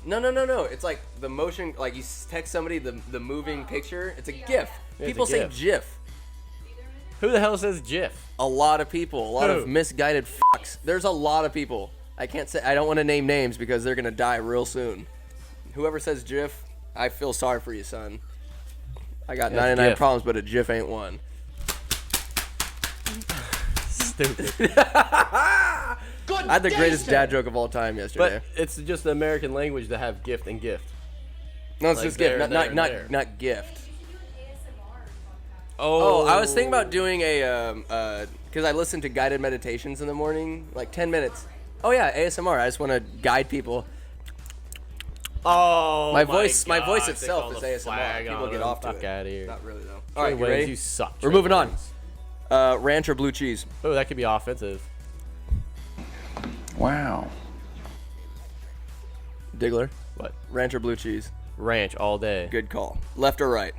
No. It's like the motion, like you text somebody the moving picture. It's a GIF. Yeah, People say GIF. Who the hell says GIF? A lot of people. A lot of misguided fucks. There's a lot of people. I can't say. I don't want to name names because they're gonna die real soon. Whoever says GIF, I feel sorry for you, son. I got 99 problems, but a GIF ain't one. Stupid. I had the greatest dad joke of all time yesterday. But it's just the American language to have gift and gift. No, it's like just gift, not gift. Oh, I was thinking about doing a because I listen to guided meditations in the morning, like 10 minutes. Oh yeah, ASMR. I just want to guide people. Oh, my voice itself is ASMR. People get off to it. Out of here. Not really though. All right, you ready? You suck. We're moving on. Ranch or blue cheese? Oh, that could be offensive. Wow. Diggler. What? Ranch or blue cheese? Ranch all day. Good call. Left or right?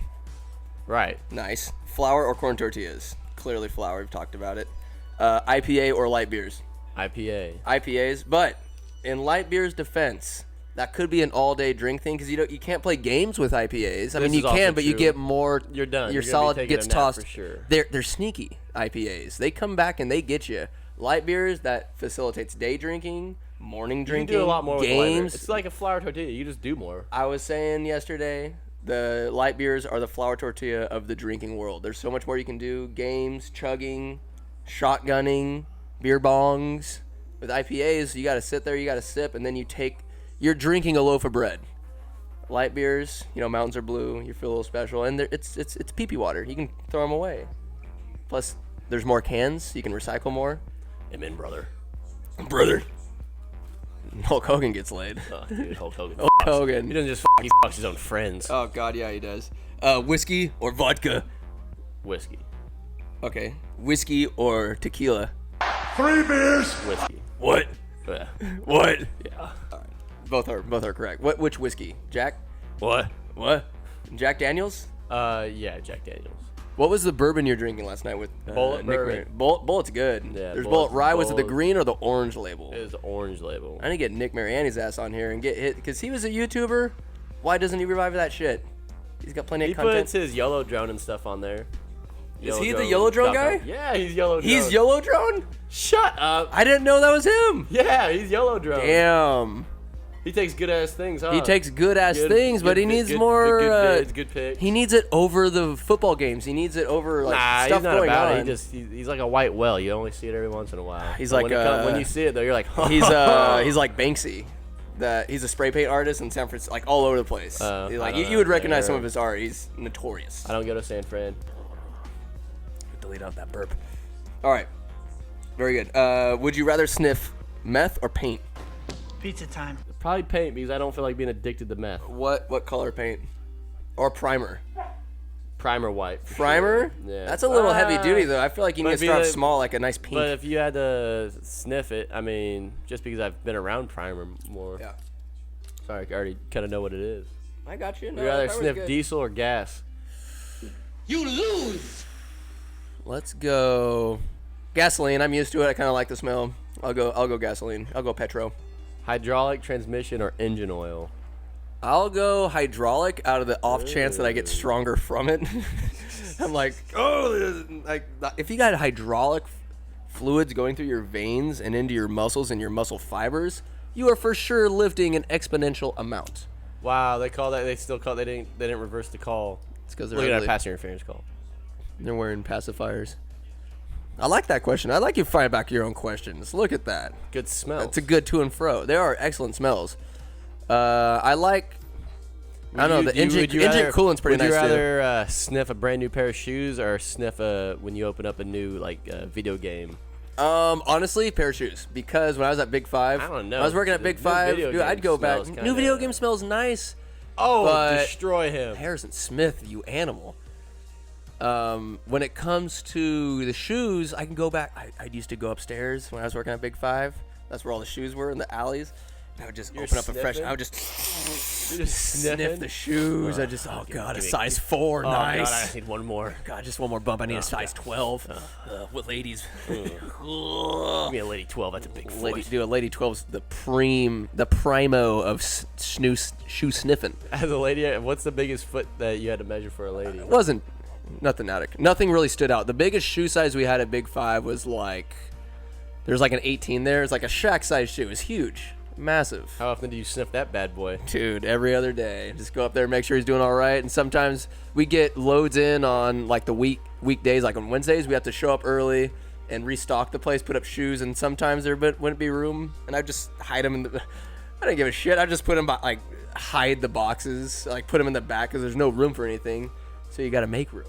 Right. Nice. Flour or corn tortillas? Clearly flour. We've talked about it. IPA or light beers? IPA. IPAs, but in light beer's defense, that could be an all-day drink thing because you can't play games with IPAs. I mean, you can, but you get more. You're done. Your You're solid gonna be gets taking a nap tossed. for sure. They're sneaky IPAs. They come back and they get you. Light beers that facilitates day drinking, morning drinking, You can do a lot more with light beer. games. It's like a flour tortilla. You just do more. I was saying yesterday, the light beers are the flour tortilla of the drinking world. There's so much more you can do. Games, chugging, shotgunning, beer bongs. With IPAs, you got to sit there, you got to sip, and then you're drinking a loaf of bread. Light beers, mountains are blue, you feel a little special, and it's pee-pee water. You can throw them away. Plus, there's more cans, you can recycle more. Amen, brother. Brother. Hulk Hogan gets laid. Oh, dude, Hulk Hogan. Hulk Hogan. He doesn't just he fucks his own friends. Oh, God, yeah, he does. Whiskey or vodka? Whiskey. Okay. Whiskey or tequila? 3 beers. Whiskey. What? Yeah. What? Yeah. Both are correct. Which whiskey? Jack? What? Jack Daniels? Yeah, Jack Daniels. What was the bourbon you're drinking last night with Bullet Nick bourbon. Ray? Bullet's good. Yeah, There's Bullet's- Bullet Rye. Was it the Bullet- green or the orange label? It was the orange label. I need to get Nick Mariani's ass on here and get hit because he was a YouTuber. Why doesn't he revive that shit? He's got plenty He of content. puts his yellow drone and stuff on there. Is he the yellow drone guy? Yeah, he's yellow drone. He's Yellow Drone? Shut up. I didn't know that was him. Yeah, he's yellow drone. Damn. He takes good ass things, huh? He takes good ass things, but he needs more. Good pick. He needs it over the football games. He needs it over like Nah, stuff he's not going about on. it. He's like a white whale. You only see it every once in a while. He's But like when you see it though, you're like, he's like Banksy. He's a spray paint artist in San Francisco, like all over the place. I don't You know. would recognize Yeah. some of his art. He's notorious. I don't go to San Fran. Delete out that burp. All right, very good. Would you rather sniff meth or paint? Pizza time. Probably paint because I don't feel like being addicted to meth. What color paint? Or primer? Primer white. for Primer? sure. Yeah. That's a little heavy duty though. I feel like you need to But start be off small, like a nice pink. But if you had to sniff it, I mean, just because I've been around primer more. Yeah. Sorry, I already kind of know what it is. I got you. No, Would you rather that was sniff good. diesel or gas? You lose. Let's go gasoline. I'm used to it. I kind of like the smell. I'll go gasoline. I'll go petro. Hydraulic transmission or engine oil? I'll go hydraulic out of the off chance that I get stronger from it. I'm like, like if you got hydraulic fluids going through your veins and into your muscles and your muscle fibers, you are for sure lifting an exponential amount. Wow, they call that. They still call. They didn't reverse the call. It's because they're Look at ugly. that pass interference call. They're wearing pacifiers. I like that question. I like you firing back your own questions. Look at that. Good smell. It's a good to and fro. There are excellent smells. I like. I don't know. The engine coolant's pretty nice Would you too. rather sniff a brand new pair of shoes or sniff when you open up a new video game? Honestly, pair of shoes. Because when I was at Big Five, I don't know. When I was working at The Big new Five, video dude, I'd game go back. smells New kinda- video game smells nice. Oh, But- destroy him! Harrison Smith, you animal. When it comes to the shoes, I can go back. I used to go upstairs when I was working at Big Five. That's where all the shoes were in the alleys. And I would just open up a fresh. sniffing? I would just You're just sniff sniffing? the shoes. I just, oh god, a give me- size 4, Oh nice. God, I need one more. God, just one more bump. I need a size 12. What ladies? Give me a lady 12. That's a big foot. Lady, dude, a lady 12's the primo of shoe sniffing. As a lady, what's the biggest foot that you had to measure for a lady? It wasn't nothing really stood out. The biggest shoe size we had at Big Five was like, there's like an 18 there. It's like a Shaq size shoe. It's huge, massive. How often do you sniff that bad boy? Dude, every other day. Just go up there, make sure he's doing all right. And sometimes we get loads in on like the weekdays, like on Wednesdays, we have to show up early and restock the place, put up shoes. And sometimes there wouldn't be room, and I just hide them in the. I didn't give a shit. I just put them like hide the boxes, like put them in the back because there's no room for anything. So you got to make room.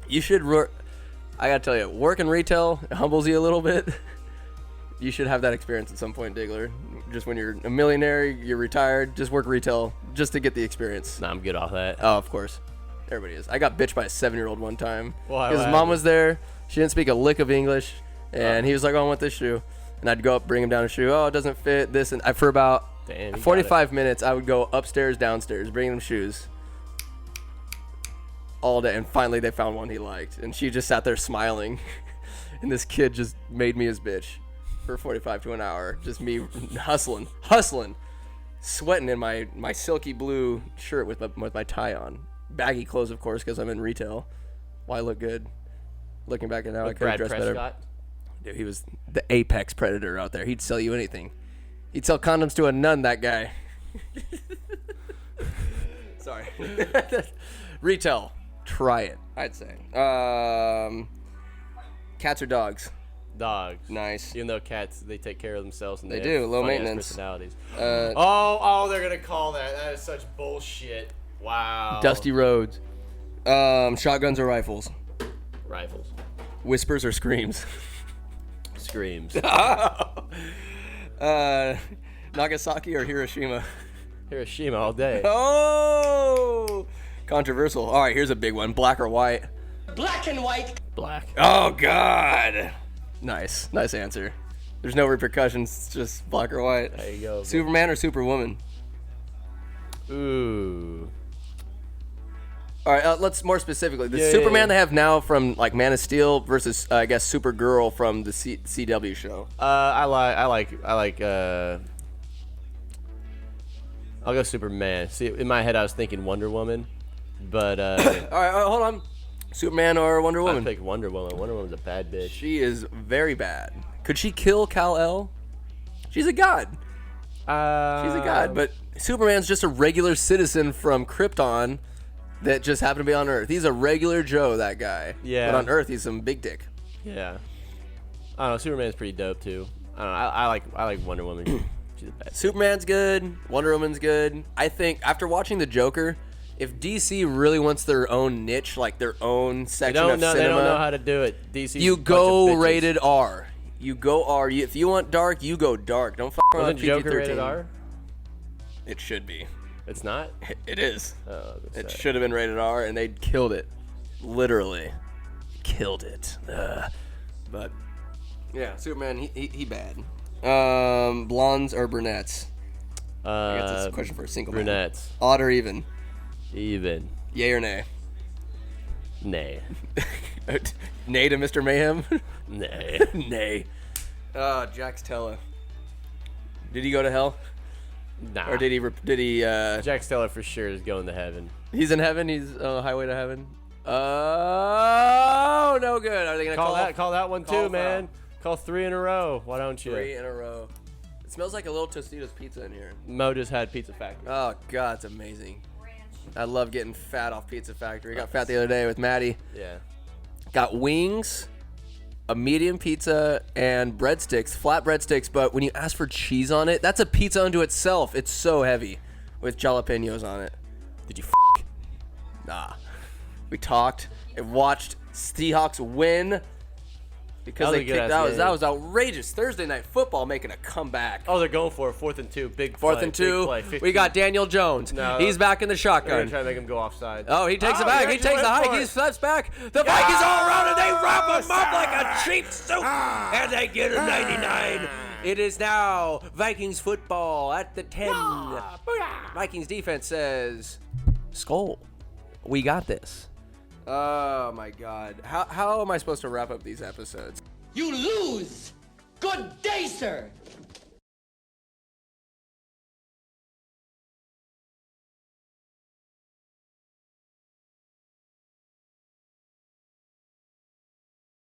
You should. I gotta tell you, working retail humbles you a little bit. You should have that experience at some point, Diggler. Just when you're a millionaire, you're retired, just work retail just to get the experience. Nah, I'm good off that. Oh, of course. Everybody is. I got bitched by a 7-year-old one time. Why, His what mom happened? was there. She didn't speak a lick of English. And he was like, oh, I want this shoe. And I'd go up, bring him down a shoe. Oh, it doesn't fit. This. And for about Damn, you 45 minutes, I would go upstairs, downstairs, bringing him shoes. All day. And finally, they found one he liked. And she just sat there smiling. And this kid just made me his bitch for 45 to an hour. Just me hustling, sweating in my silky blue shirt with my tie on. Baggy clothes, of course, because I'm in retail. Well, I look good. Looking back at now, I With could have Brad dressed better. Prescott. Dude, he was the apex predator out there. He'd sell you anything. He'd sell condoms to a nun, that guy. Sorry. Retail. Try it, I'd say. Cats or dogs? Dogs. Nice. Even though cats, they take care of themselves and They they do, have low funny-ass maintenance. personalities. Uh, Oh, they're gonna call that. That is such bullshit. Wow. Dusty roads. Shotguns or rifles? Rifles. Whispers or screams? Screams. Nagasaki or Hiroshima? Hiroshima all day. Oh! Controversial. All right, here's a big one. Black or white? Black and white. Black. Oh, God. Nice answer. There's no repercussions, it's just black or white. There you go. Superman or Superwoman? Ooh. All right, let's more specifically. The Yeah, Superman yeah. they have now from like Man of Steel versus I guess Supergirl from the CW show. I like. I'll go Superman. See, in my head, I was thinking Wonder Woman, but All right, hold on. Superman or Wonder I Woman? pick Wonder Woman. Wonder Woman's a bad bitch. She is very bad. Could she kill Kal-El? She's a god. She's a god, but Superman's just a regular citizen from Krypton that just happened to be on Earth. He's a regular Joe, that guy. Yeah. But on Earth, he's some big dick. Yeah. I don't know. Superman's pretty dope too. I don't know. I like Wonder Woman. She's a bad. Superman's good. Wonder Woman's good. I think after watching The Joker, if DC really wants their own niche, like their own They section don't of know. cinema, They don't know how to do it. DC. you go rated R. You go R. If you want dark, you go dark. Don't fuck around Wasn't with Joker PG-13. rated R? It should be. It's not. It is. Oh, It should have been rated R, and they killed it. Literally, killed it. But yeah, Superman, he bad. Blondes or brunettes? I guess that's a question for a single man. brunettes. Odd or even? Even. Yay or nay? Nay. Nay to Mr. Mayhem? Nay. Nay. Jax Tella. Did he go to hell? Nah. Or did he Jack Steller for sure is going to heaven. he's in heaven? He's on the highway to heaven? Oh, no good. Are they going to Call that one too, call man. Call 3 in a row. Why don't you? 3 in a row? It smells like a little Tostitos pizza in here. Mo just had Pizza Factory. Oh, God, it's amazing. I love getting fat off Pizza Factory. Got fat the other day with Maddie. Yeah. Got wings, a medium pizza, and breadsticks, flat breadsticks. But when you ask for cheese on it, that's a pizza unto itself. It's so heavy with jalapenos on it. Did you Nah. We talked and watched Seahawks win because That was a good-ass game. that was outrageous. Thursday night football making a comeback. Oh, they're going for it. 4th and 2. Big Fourth play, and big 2. play, We 15. got Daniel Jones. No. He's back in the They're shotgun. going to try to make him go offside. Oh, he takes it back. He actually takes the went hike. for He it. steps back. The Vikings all around and they wrap him up like a cheap suit. And they get a 99. It is now Vikings football at the 10. Vikings defense says, Skull, we got this. Oh, my God. How am I supposed to wrap up these episodes? You lose. Good day, sir.